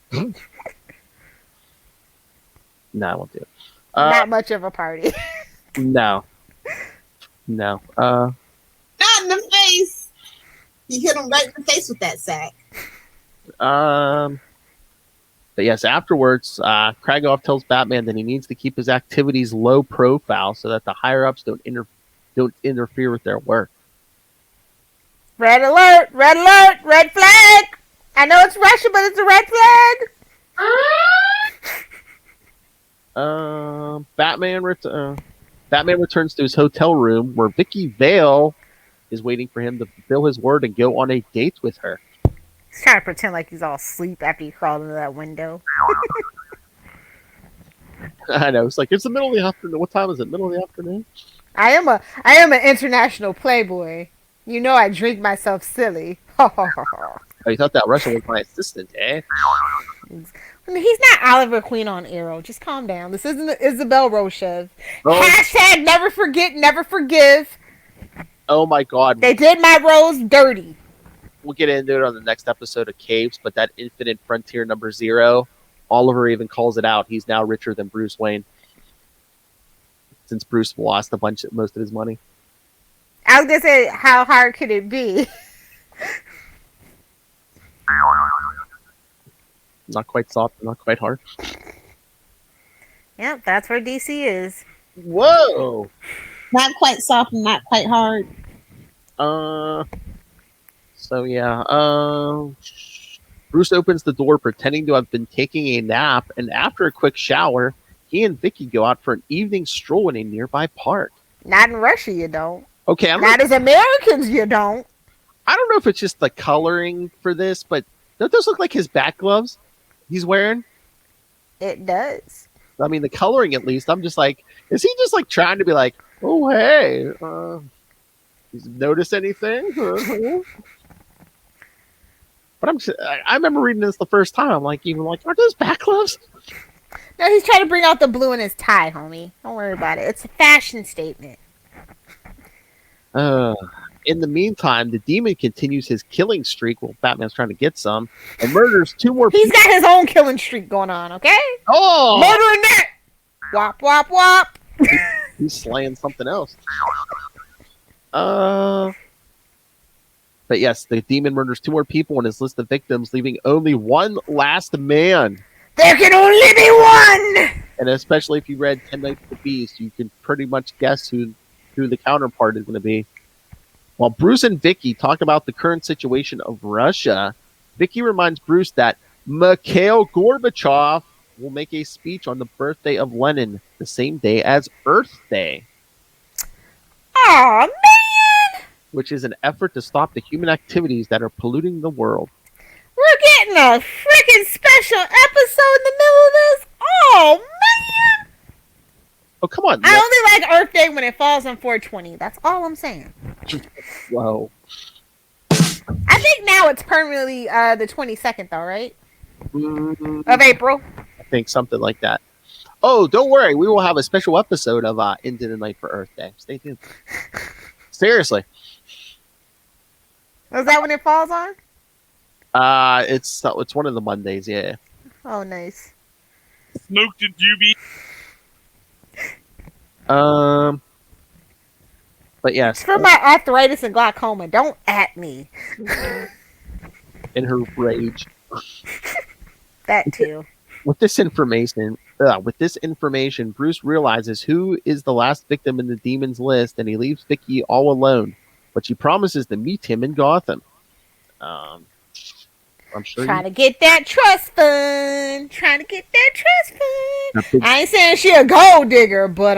S1: No, I won't do it.
S3: Not much of a party.
S1: No.
S6: Not in the face. You hit him right in the face with that sack.
S1: But yes, afterwards, Kragoff tells Batman that he needs to keep his activities low profile so that the higher ups don't interfere with their work.
S3: Red alert! Red alert! Red flag! I know it's Russia, but it's a red flag.
S1: Batman returns to his hotel room where Vicky Vale is waiting for him to fulfill his word and go on a date with her.
S3: He's trying to pretend like he's all asleep after he crawled into that window.
S1: I know. It's like, it's the middle of the afternoon. What time is it? Middle of the afternoon?
S3: I am an international playboy. You know I drink myself silly.
S1: Oh, you thought that Russian was my assistant, eh?
S3: He's not Oliver Queen on Arrow. Just calm down. This isn't Isabel Roshev.
S1: Oh.
S3: Hashtag never forget, never forgive.
S1: Oh my god.
S3: They did my rose dirty.
S1: We'll get into it on the next episode of Caves, but that Infinite Frontier #0, Oliver even calls it out. He's now richer than Bruce Wayne. Since Bruce lost most of his money.
S3: I was gonna say, how hard could it be?
S1: Not quite soft, not quite hard.
S3: Yep, that's where DC is.
S1: Whoa!
S6: Not quite soft and not quite hard.
S1: So yeah, Bruce opens the door pretending to have been taking a nap, and after a quick shower, he and Vicky go out for an evening stroll in a nearby park.
S3: Not in Russia, you don't.
S1: Okay,
S3: not as Americans, you don't.
S1: I don't know if it's just the coloring for this, but don't those look like his back gloves he's wearing?
S3: It does.
S1: I mean, the coloring at least. I'm just like, is he just like trying to be like, oh hey, notice anything? But I remember reading this the first time. I'm like, are those back gloves?
S3: No, he's trying to bring out the blue in his tie, homie. Don't worry about it. It's a fashion statement.
S1: In the meantime, the demon continues his killing streak while Batman's trying to get some and murders 2 more
S3: He's got his own killing streak going on, okay?
S1: Oh!
S3: Murdering that! Wop, wop, wop!
S1: He's slaying something else. But yes, the demon murders 2 more people on his list of victims, leaving only one last man.
S3: There can only be one!
S1: And especially if you read 10 Nights of the Beast, you can pretty much guess who the counterpart is going to be. While Bruce and Vicky talk about the current situation of Russia, Vicky reminds Bruce that Mikhail Gorbachev will make a speech on the birthday of Lenin, the same day as Earth Day.
S3: Aw, man!
S1: Which is an effort to stop the human activities that are polluting the world.
S3: We're getting a freaking special episode in the middle of this? Oh, man!
S1: Oh, come on.
S3: I only like Earth Day when it falls on 420. That's all I'm saying.
S1: Whoa.
S3: I think now it's permanently the 22nd, though, right? Of April.
S1: I think something like that. Oh, don't worry. We will have a special episode of Into the Night for Earth Day. Stay tuned. Seriously.
S3: Is that when it falls on?
S1: It's one of the Mondays, yeah.
S3: Oh, nice.
S4: Smoked a doobie.
S1: But yes.
S3: It's for my arthritis and glaucoma. Don't at me.
S1: In her rage.
S3: That too.
S1: With this information, Bruce realizes who is the last victim in the demon's list, and he leaves Vicky all alone. But she promises to meet him in Gotham. I'm sure.
S3: Trying to get that trust fund. I ain't saying she a gold digger, but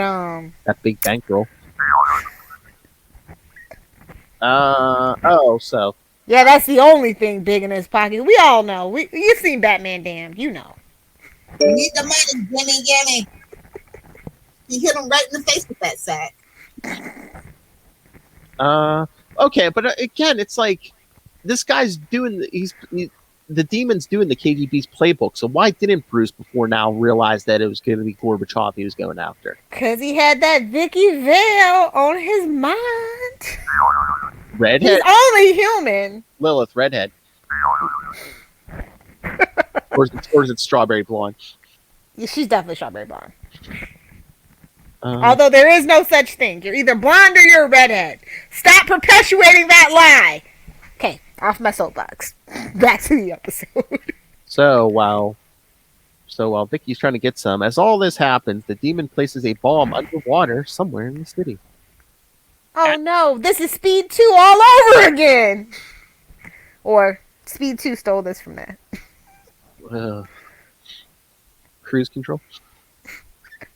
S1: that big bankroll. So.
S3: Yeah, that's the only thing big in his pocket. We all know. You've seen Batman Damned, you know.
S6: You need the money, Jimmy. He hit him right in the face with that sack.
S1: Okay, but again, it's like this guy's doing. The demon's doing the KGB's playbook. So why didn't Bruce before now realize that it was going to be Gorbachev he was going after?
S3: Because he had that Vicky Vale on his mind.
S1: Redhead.
S3: He's only human.
S1: Lilith, redhead. or is it strawberry blonde?
S3: Yeah, she's definitely strawberry blonde. Although there is no such thing. You're either blonde or you're a redhead. Stop perpetuating that lie. Okay, off my soapbox. Back to the episode.
S1: So while Vicky's trying to get some, as all this happens, the demon places a bomb underwater somewhere in the city.
S3: Oh no, this is Speed 2 all over again! Or Speed 2 stole this from that.
S1: Cruise control?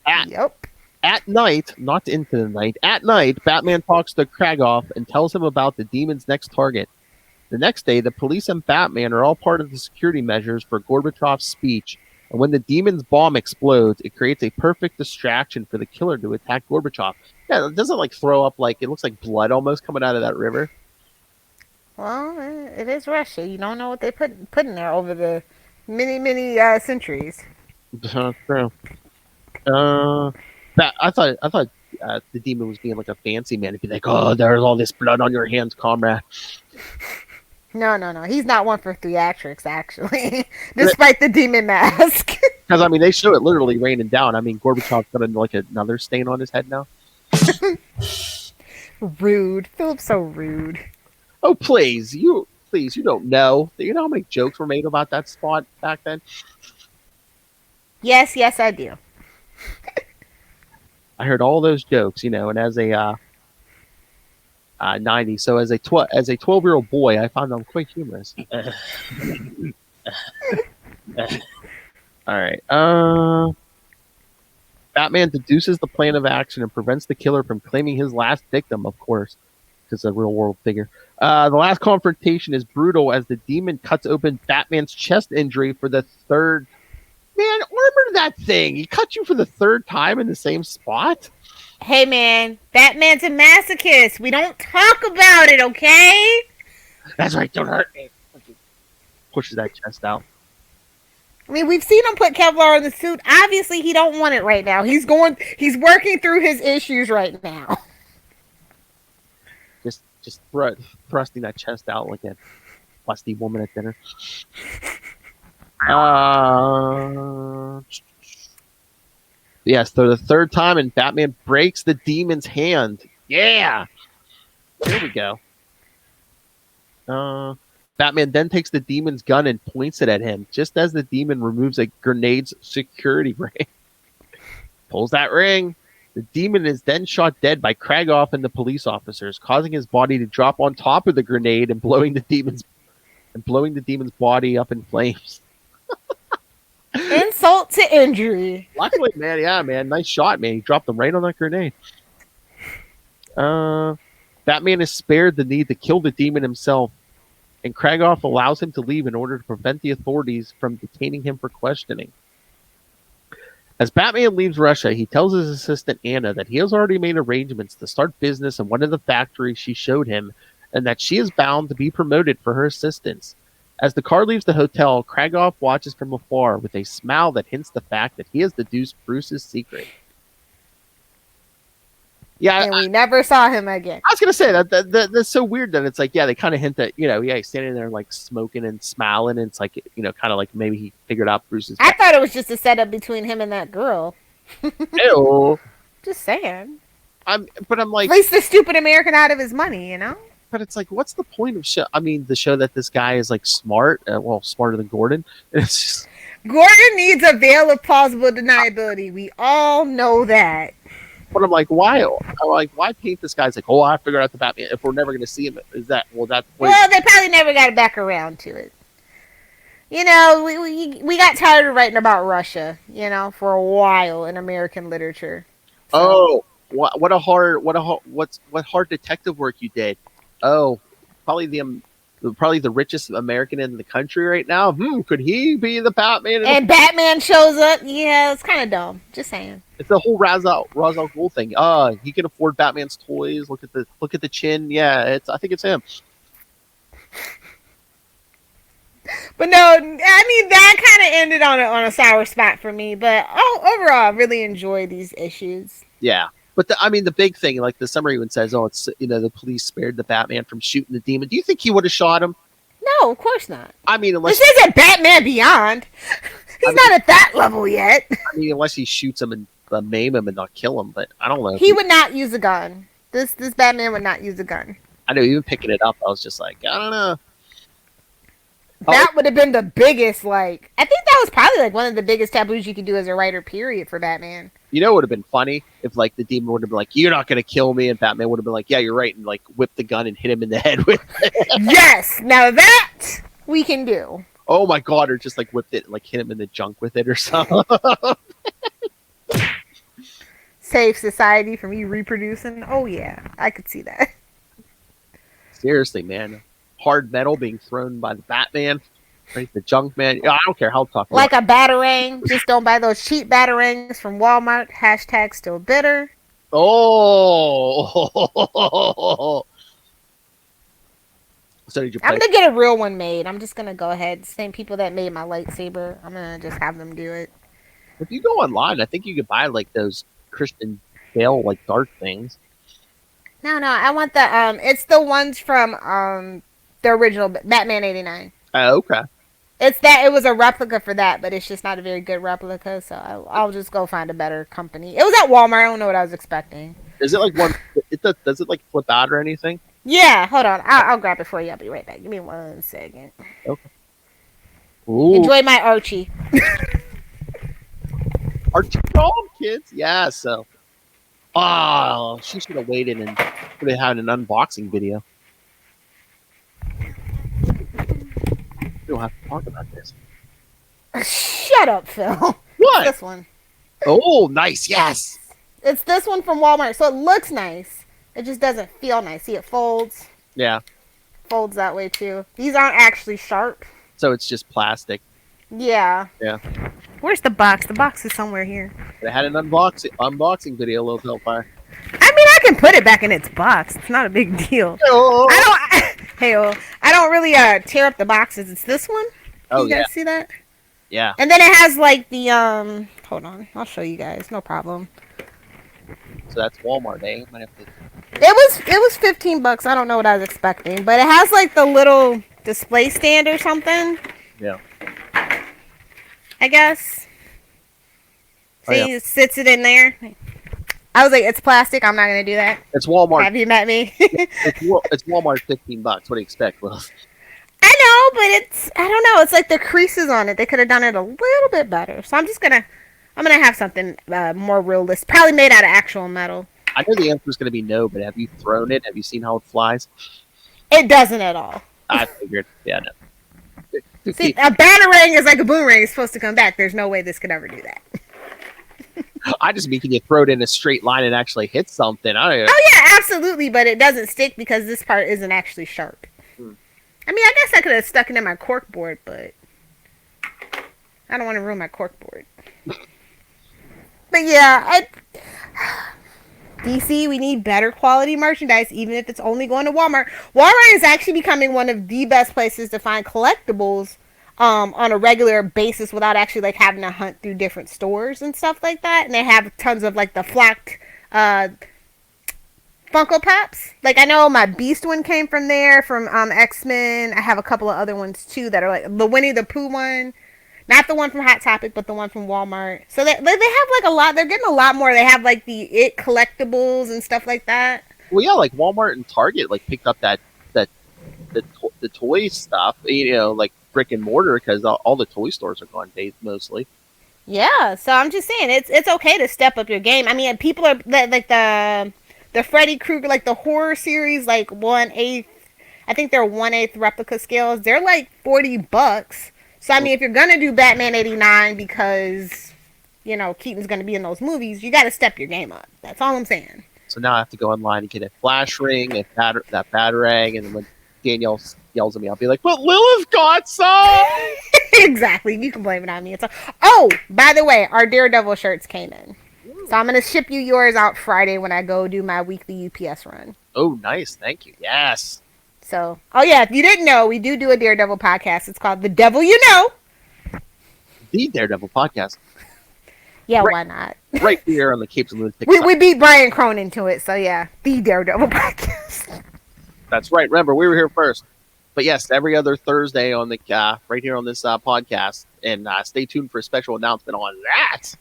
S3: Yep.
S1: At night, not into the night, at night, Batman talks to Kragoff and tells him about the demon's next target. The next day, the police and Batman are all part of the security measures for Gorbachev's speech, and when the demon's bomb explodes, it creates a perfect distraction for the killer to attack Gorbachev. Yeah, it doesn't throw up it looks like blood almost coming out of that river.
S3: Well, it is Russia. You don't know what they put in there over the many centuries.
S1: True. I thought the demon was being like a fancy man. He'd be like, "Oh, there's all this blood on your hands, comrade."
S3: No. He's not one for theatrics, actually. Despite the demon mask.
S1: Because they show it literally raining down. Gorbachev's got another stain on his head now.
S3: Rude. Philip's so rude.
S1: Oh, please, you don't know. You know how many jokes were made about that spot back then?
S3: Yes, I do.
S1: I heard all those jokes, and as a 90, so as a 12-year-old boy, I found them quite humorous. All right. Batman deduces the plan of action and prevents the killer from claiming his last victim, of course, because a real-world figure. The last confrontation is brutal as the demon cuts open Batman's chest injury for the third. Man, armor that thing! He cut you for the third time in the same spot?
S3: Hey, man, Batman's a masochist. We don't talk about it, okay?
S1: That's right, don't hurt me. Pushes that chest out.
S3: We've seen him put Kevlar in the suit. Obviously, he don't want it right now. He's working through his issues right now.
S1: Just thrusting that chest out like a busty woman at dinner. Yes, so the third time, and Batman breaks the demon's hand. Yeah! Here we go. Batman then takes the demon's gun and points it at him, just as the demon removes a grenade's security ring. Pulls that ring. The demon is then shot dead by Kragoff and the police officers, causing his body to drop on top of the grenade and blowing the demon's body up in flames.
S3: Insult to injury.
S1: Luckily, man, nice shot, man. He dropped them right on that grenade. Batman is spared the need to kill the demon himself, and Kragoff allows him to leave in order to prevent the authorities from detaining him for questioning. As Batman leaves Russia, he tells his assistant Anna that he has already made arrangements to start business in one of the factories she showed him, and that she is bound to be promoted for her assistance. As the car leaves the hotel, Kragoff watches from afar with a smile that hints the fact that he has deduced Bruce's secret. Yeah,
S3: and we never saw him again.
S1: I was gonna say that's so weird that it's like, yeah, they kind of hint that he's standing there like smoking and smiling, and it's like kind of like maybe he figured out Bruce's.
S3: I thought it was just a setup between him and that girl.
S1: Ew.
S3: Just saying.
S1: I'm like,
S3: at least the stupid American out of his money,
S1: but it's like, what's the point of show? I mean, the show that this guy is like smart, smarter than Gordon. It's just,
S3: Gordon needs a veil of plausible deniability. We all know that.
S1: but I'm like, why? I'm like, why paint this guy as like, I figured out the Batman. If we're never going to see him, is that that's the point?
S3: Well, they probably never got back around to it. You know, we got tired of writing about Russia, you know, for a while in American literature. So.
S1: Oh, what hard detective work you did. Oh, probably the richest American in the country right now. Could he be the Batman?
S3: And Batman shows up. Yeah, it's kind of dumb. Just saying.
S1: It's the whole Ra's al Ghul thing. He can afford Batman's toys. Look at the chin. Yeah, I think it's him.
S3: But no, I mean that kind of ended on a sour spot for me. But overall, I really enjoy these issues.
S1: Yeah, but the big thing, like the summary even says, it's the police spared the Batman from shooting the demon. Do you think he would have shot him?
S3: No, of course not.
S1: I mean,
S3: this isn't Batman Beyond. He's not at that level yet.
S1: I mean, unless he shoots him and maim him and not kill him. But I don't know.
S3: He would not use a gun. This Batman would not use a gun.
S1: I know. Even picking it up, I was just like, I don't know.
S3: That would have been the biggest, I think that was probably one of the biggest taboos you could do as a writer, period, for Batman.
S1: You know, it would have been funny if the demon would have been like, "You're not going to kill me," and Batman would have been like, "Yeah, you're right," and whip the gun and hit him in the head with it.
S3: Yes, now that we can do.
S1: Oh my god, or just whipped it, hit him in the junk with it or something.
S3: Save society from you reproducing. Oh yeah, I could see that.
S1: Seriously, man. Hard metal being thrown by the Batman. Right, the junk man. I don't care how tough.
S3: Like a batarang. Just don't buy those cheap batarangs from Walmart. # still bitter.
S1: Oh. So did you play?
S3: I'm gonna get a real one made. I'm just gonna go ahead. Same people that made my lightsaber. I'm gonna just have them do it.
S1: If you go online, I think you could buy those Christian Bale dark things.
S3: No, I want the it's the ones from the original Batman '89.
S1: Oh, okay.
S3: It was a replica for that, but it's just not a very good replica, so I'll just go find a better company. It was at Walmart. I don't know what I was expecting.
S1: Is it one? Does it flip out or anything?
S3: Yeah, hold on. I'll grab it for you. I'll be right back. Give me 1 second.
S1: Okay. Ooh.
S3: Enjoy my Archie.
S1: Archie Dog, kids. Yeah, so. Oh, she should have waited and would have had an unboxing video. We don't have to talk about this.
S3: Shut up, Phil.
S1: What?
S3: This one.
S1: Oh, nice. Yes.
S3: It's this one from Walmart. So it looks nice. It just doesn't feel nice. See, it folds.
S1: Yeah.
S3: Folds that way, too. These aren't actually sharp.
S1: So it's just plastic.
S3: Yeah.
S1: Yeah.
S3: Where's the box? The box is somewhere here.
S1: It had an unboxing video, Little Hellfire.
S3: I mean, I can put it back in its box. It's not a big deal.
S1: Oh.
S3: I don't really tear up the boxes. It's this one.
S1: Oh,
S3: you guys see that?
S1: Yeah.
S3: And then it has the hold on, I'll show you guys. No problem.
S1: So that's Walmart, eh? Might have to...
S3: It was $15. I don't know what I was expecting, but it has the little display stand or something.
S1: Yeah.
S3: I guess.
S1: Oh,
S3: See,
S1: yeah.
S3: it sits it in there. I was like, it's plastic. I'm not gonna do that.
S1: It's Walmart.
S3: Have you met me?
S1: It's Walmart. $15. What do you expect, Will?
S3: I know, but I don't know. It's the creases on it. They could have done it a little bit better. So I'm gonna have something more realistic. Probably made out of actual metal.
S1: I know the answer is going to be no, but have you thrown it? Have you seen how it flies?
S3: It doesn't at all.
S1: I figured. Yeah, no.
S3: See, a batarang is like a boomerang. It's supposed to come back. There's no way this could ever do that.
S1: I just mean, can you throw it in a straight line and actually hit something?
S3: Oh yeah, absolutely, but it doesn't stick because this part isn't actually sharp. I mean, I guess I could have stuck it in my cork board, but I don't want to ruin my cork board. But yeah, DC, we need better quality merchandise, even if it's only going to Walmart. Walmart is actually becoming one of the best places to find collectibles on a regular basis without actually having to hunt through different stores and stuff like that. And they have tons of the flocked Funko Pops. I know my Beast one came from there, from X-Men. I have a couple of other ones too that are the Winnie the Pooh one. Not the one from Hot Topic, but the one from Walmart. So they have a lot. They're getting a lot more. They have the It collectibles and stuff like that.
S1: Well, yeah, Walmart and Target picked up that the toy stuff, like brick and mortar, because all the toy stores are gone mostly.
S3: Yeah, so I'm just saying it's okay to step up your game. I mean, people are like the Freddy Krueger, like the horror series, like 1/8. I think they're 1/8 replica scales. They're like $40. So I mean, if you're gonna do Batman '89 because Keaton's gonna be in those movies, you got to step your game up. That's all I'm saying.
S1: So now I have to go online and get a flash ring, that batarang, and then when Danielle yells at me, I'll be like, "But Lilith got some."
S3: Exactly. You can blame it on me. Oh, by the way, our Daredevil shirts came in. So I'm going to ship you yours out Friday when I go do my weekly UPS run.
S1: Oh, nice. Thank you. Yes.
S3: So, oh yeah, if you didn't know, we do a Daredevil podcast. It's called The Devil You Know.
S1: The Daredevil podcast.
S3: Yeah, why not?
S1: Right here on the Capes and Lunatics.
S3: We beat Brian Cronin to it, so yeah, The Daredevil podcast.
S1: That's right. Remember, we were here first. But yes, every other Thursday on the right here on this podcast, and stay tuned for a special announcement on that.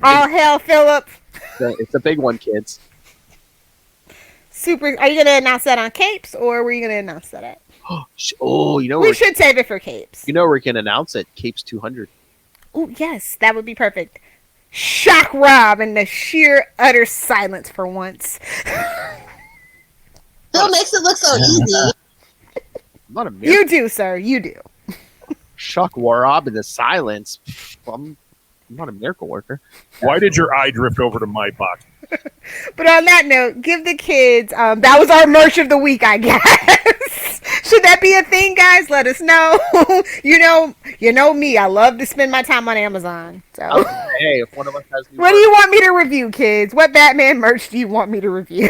S3: All hail Philip!
S1: It's a big one, kids.
S3: Super. Are you going to announce that on Capes, or were you going to announce that at?
S1: Oh,
S3: we should save it for Capes.
S1: We can announce it. Capes 200.
S3: Oh yes, that would be perfect. Shock Rob in the sheer utter silence for once.
S6: Phil makes it look so easy.
S1: Not a
S3: you do, sir. You do.
S1: Shock Rob in the silence. I'm not a miracle worker.
S4: Why did your eye drift over to my pocket?
S3: But on that note, give the kids. That was our merch of the week, I guess. Should that be a thing, guys? Let us know. you know me. I love to spend my time on Amazon. So.
S1: Okay, hey, if one of us has new
S3: what do you want me to review, kids? What Batman merch do you want me to review?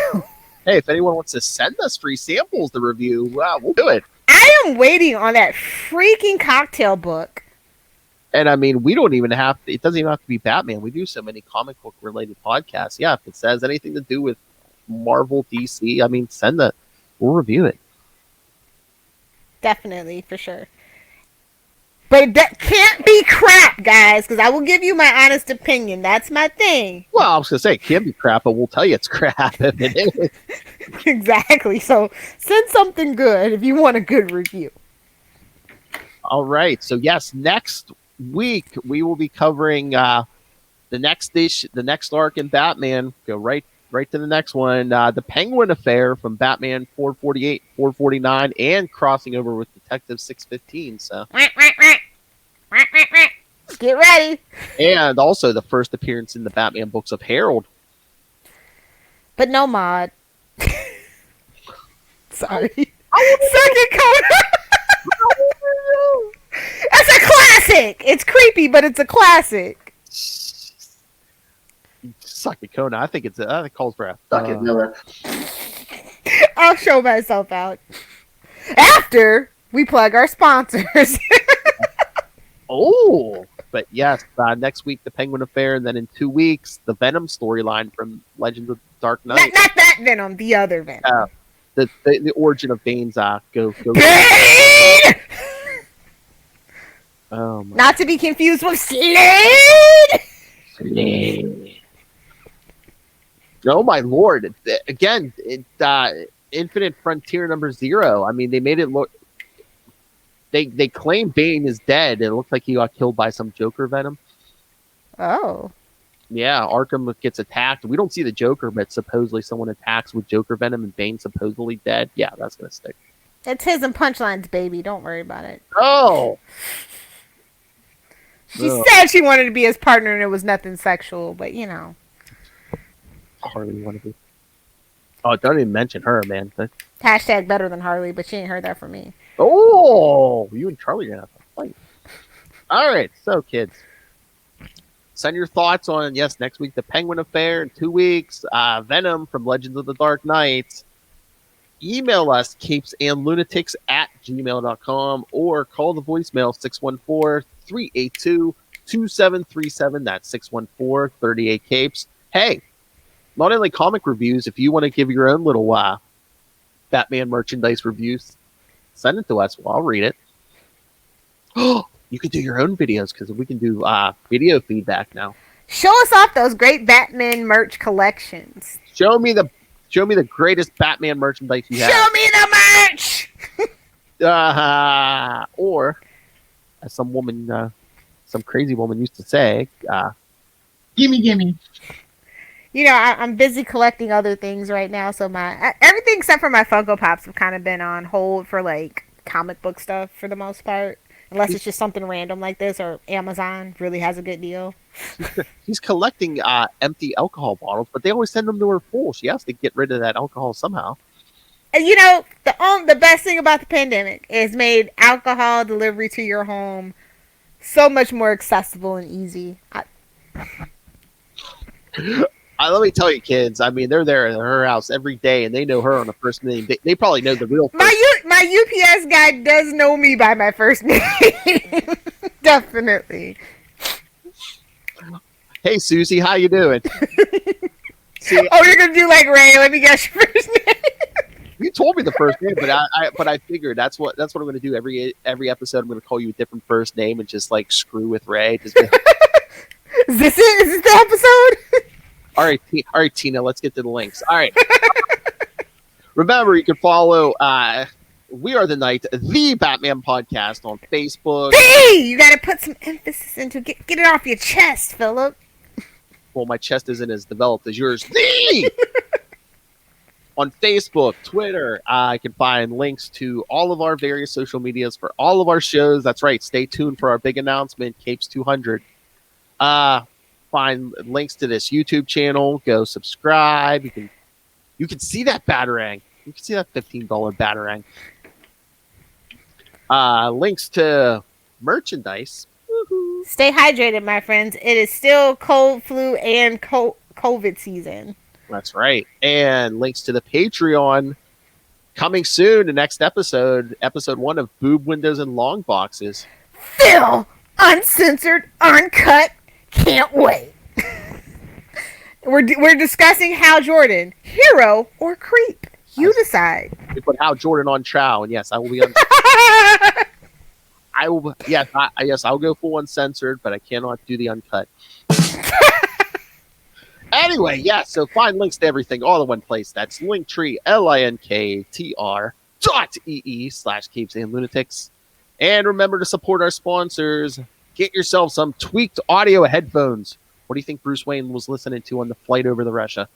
S1: Hey, if anyone wants to send us free samples to review, we'll do it.
S3: I am waiting on that freaking cocktail book.
S1: And I mean, we don't even have to, it doesn't even have to be Batman. We do so many comic book related podcasts. Yeah, if it says anything to do with Marvel, DC, I mean, send that. We'll review it.
S3: Definitely, for sure. But that can't be crap, guys, because I will give you my honest opinion. That's my thing.
S1: Well, I was going to say, it can be crap, but we'll tell you it's crap if it is.
S3: Exactly. So send something good if you want a good review.
S1: All right. So, yes, next week we will be covering the next arc in Batman. Go right to the next one. The Penguin Affair from Batman 448, 449, and crossing over with Detective 615. So
S3: get ready.
S1: And also the first appearance in the Batman books of Harold.
S3: But no mod. Sorry. Second cover. That's a classic. It's creepy, but it's a classic.
S1: Suck it, Kona. I think it calls for a
S8: Suck it, Miller.
S3: I'll show myself out after we plug our sponsors.
S1: Oh, but yes, next week the Penguin Affair, and then in 2 weeks the Venom storyline from Legends of the Dark Knight.
S3: Not that Venom, the other Venom.
S1: The origin of Bane's go.
S3: Bane!
S1: Oh my.
S3: Not to be confused with Slade.
S1: Oh my lord! Again, Infinite Frontier #0. I mean, they made it look. They claim Bane is dead. It looks like he got killed by some Joker Venom.
S3: Oh.
S1: Yeah, Arkham gets attacked. We don't see the Joker, but supposedly someone attacks with Joker Venom and Bane supposedly dead. Yeah, that's gonna stick.
S3: It's his and Punchline's baby. Don't worry about it.
S1: Oh.
S3: She said she wanted to be his partner and it was nothing sexual, but
S1: Harley wanted to be. Oh, don't even mention her, man.
S3: Hashtag better than Harley, but she ain't heard that from me.
S1: Oh, you and Charlie are gonna have to fight. All right, so kids, send your thoughts on next week the Penguin Affair, in 2 weeks Venom from Legends of the Dark Knight. Email us capesandlunatics@gmail.com or call the voicemail 614-382-2737. That's 614-38-capes. Hey, not only comic reviews, if you want to give your own little Batman merchandise reviews, send it to us. Well, I'll read it. You can do your own videos because we can do video feedback now.
S3: Show us off those great Batman merch collections.
S1: Show me the Show me the greatest Batman merchandise you have.
S3: Show me the merch.
S1: Or, as some woman, some crazy woman used to say,
S6: Gimme.
S3: You know, I'm busy collecting other things right now, so everything except for my Funko Pops have kind of been on hold for like comic book stuff for the most part, unless it's just something random like this or Amazon really has a good deal.
S1: he's collecting empty alcohol bottles, but they always send them to her full. She has to get rid of that alcohol somehow.
S3: And you know, the best thing about the pandemic is made alcohol delivery to your home so much more accessible and easy.
S1: Let me tell you, kids. I mean, they're there at her house every day, and they know her on the first name. They probably know the real.
S3: My UPS guy does know me by my first name. Definitely.
S1: Hey, Susie, how you doing? See,
S3: you're gonna do like Ray? Let me guess your first name.
S1: you told me the first name, but I figured that's what I'm going to do every episode. I'm going to call you a different first name and just like screw with Ray. Is this
S3: it? Is this the episode?
S1: All right, Tina, let's get to the links. All right. Remember, you can follow We Are the Night, the Batman podcast on Facebook.
S3: Hey, you got to put some emphasis into get it off your chest, Philip.
S1: Well, my chest isn't as developed as yours. The on Facebook, Twitter, I can find links to all of our various social medias for all of our shows. That's right. Stay tuned for our big announcement, Capes 200. Find links to this YouTube channel. Go subscribe. You can see that Batarang. You can see that $15 Batarang. Links to merchandise. Woo-hoo.
S3: Stay hydrated, my friends. It is still cold, flu, and COVID season.
S1: That's right. And links to the Patreon coming soon. The next episode 1 of Boob Windows and Long Boxes.
S3: Phil, uncensored, uncut. Can't wait. We're discussing Hal Jordan, hero or creep. You decide.
S1: We put Hal Jordan on trial, and yes, I will be on. I will. Yes, yes, I'll go full uncensored, but I cannot do the uncut. Anyway, yeah. So find links to everything all in one place. That's Linktree, linktr.ee/capesandlunatics. And remember to support our sponsors. Get yourself some tweaked audio headphones. What do you think Bruce Wayne was listening to on the flight over to Russia?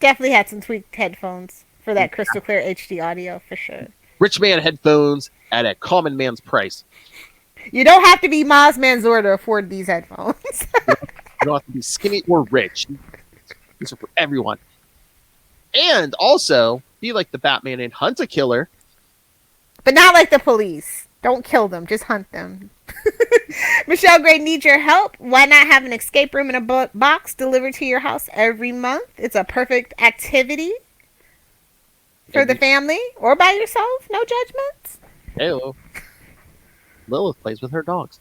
S3: Definitely had some tweaked headphones for that crystal clear HD audio for sure.
S1: Rich man headphones at a common man's price.
S3: You don't have to be Maz Manzoor to afford these headphones.
S1: You don't have to be skinny or rich. These are for everyone. And also, be like the Batman and hunt a killer.
S3: But not like the police. Don't kill them, just hunt them. Michelle Gray needs your help. Why not have an escape room in a box delivered to your house every month? It's a perfect activity for the family or by yourself. No judgments.
S1: Hello. Lilith plays with her dogs.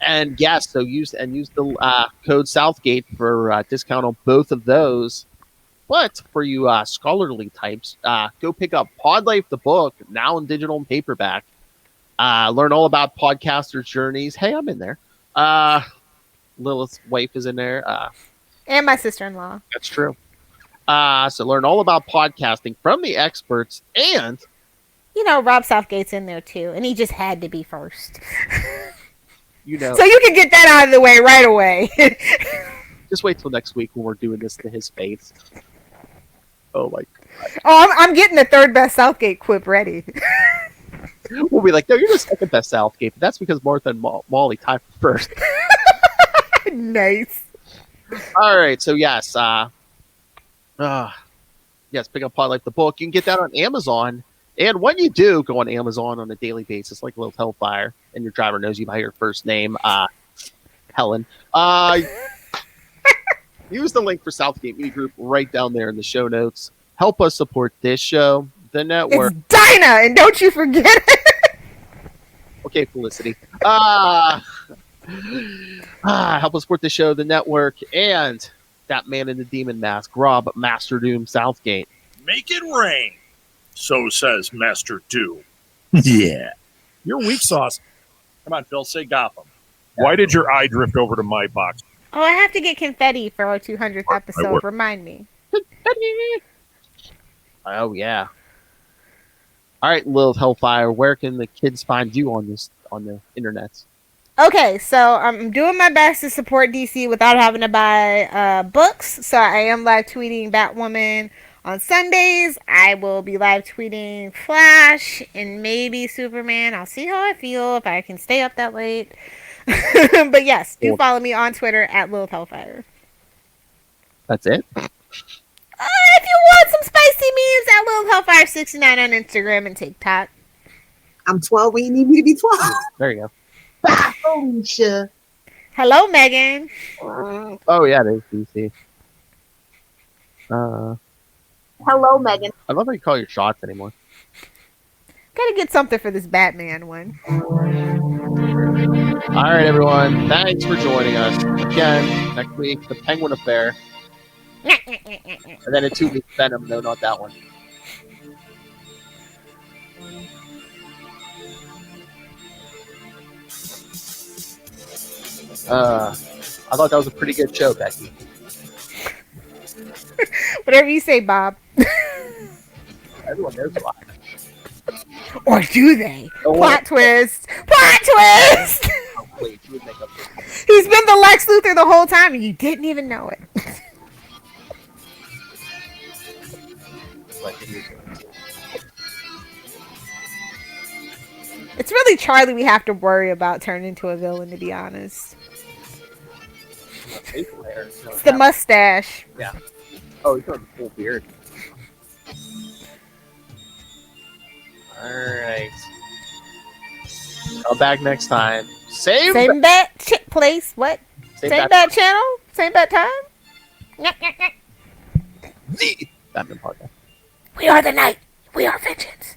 S1: And yes, so use the code Southgate for discount on both of those. But for you scholarly types, go pick up Pod Life the book, now in digital and paperback. Learn all about podcasters' journeys. Hey, I'm in there. Lilith's wife is in there.
S3: And my sister-in-law.
S1: That's true. So learn all about podcasting from the experts, and
S3: you know, Rob Southgate's in there too, and he just had to be first.
S1: You know,
S3: so you can get that out of the way right away.
S1: Just wait till next week when we're doing this to his face. Oh my God.
S3: Oh, I'm getting the third best Southgate quip ready.
S1: We'll be like, no, you're the second best Southgate, but that's because Martha and Molly tied for first.
S3: Nice.
S1: All right, so yes, yes, pick up Pod Life the book. You can get that on Amazon. And when you do go on Amazon on a daily basis, like Little Hellfire, and your driver knows you by your first name, Helen, use the link for Southgate Media Group right down there in the show notes. Help us support this show, the network.
S3: It's Dinah, and don't you forget it.
S1: Okay, Felicity. Help us support the show, the network, and that man in the demon mask, Rob Master Doom Southgate.
S4: Make it rain. So says Master Doom.
S8: Yeah.
S4: You're weak sauce. Come on, Phil, say Gotham. Why did your eye drift over to my box?
S3: Oh, I have to get confetti for our 200th episode. Remind me.
S1: Oh yeah. All right, Lilith Hellfire. Where can the kids find you on the internet?
S3: Okay, so I'm doing my best to support DC without having to buy books. So I am live tweeting Batwoman on Sundays. I will be live tweeting Flash and maybe Superman. I'll see how I feel if I can stay up that late. But yes, do follow me on Twitter at Lilith Hellfire.
S1: That's it.
S3: If you want some spicy memes, at Lilith Hellfire 69 on Instagram and TikTok.
S6: I'm 12 when you need me to be 12.
S1: There you go.
S6: Holy shit.
S3: Hello, Megan.
S1: Oh yeah, it is DC.
S6: Hello, Megan.
S1: I love how you call your shots anymore.
S3: Gotta get something for this Batman one.
S1: All right, everyone. Thanks for joining us again. Next week, the Penguin Affair, and then in 2 weeks, Venom. No, not that one. I thought that was a pretty good show, Becky.
S3: Whatever you say, Bob.
S1: Everyone knows why.
S3: Or do they?
S1: Oh,
S3: Plot twist. Plot twist!
S1: Oh, wait, you would make up for it.
S3: He's been the Lex Luthor the whole time and you didn't even know it.
S1: Like, it is.
S3: It's really Charlie we have to worry about turning into a villain, to be honest.
S1: Facial hair. No,
S3: It's the mustache.
S1: Yeah. Oh, he's got a full beard. Alright. I'll back next time. Same
S3: bat place. What? Same bat channel? Same bat time?
S1: The Batman podcast.
S3: We are the night. We are vengeance.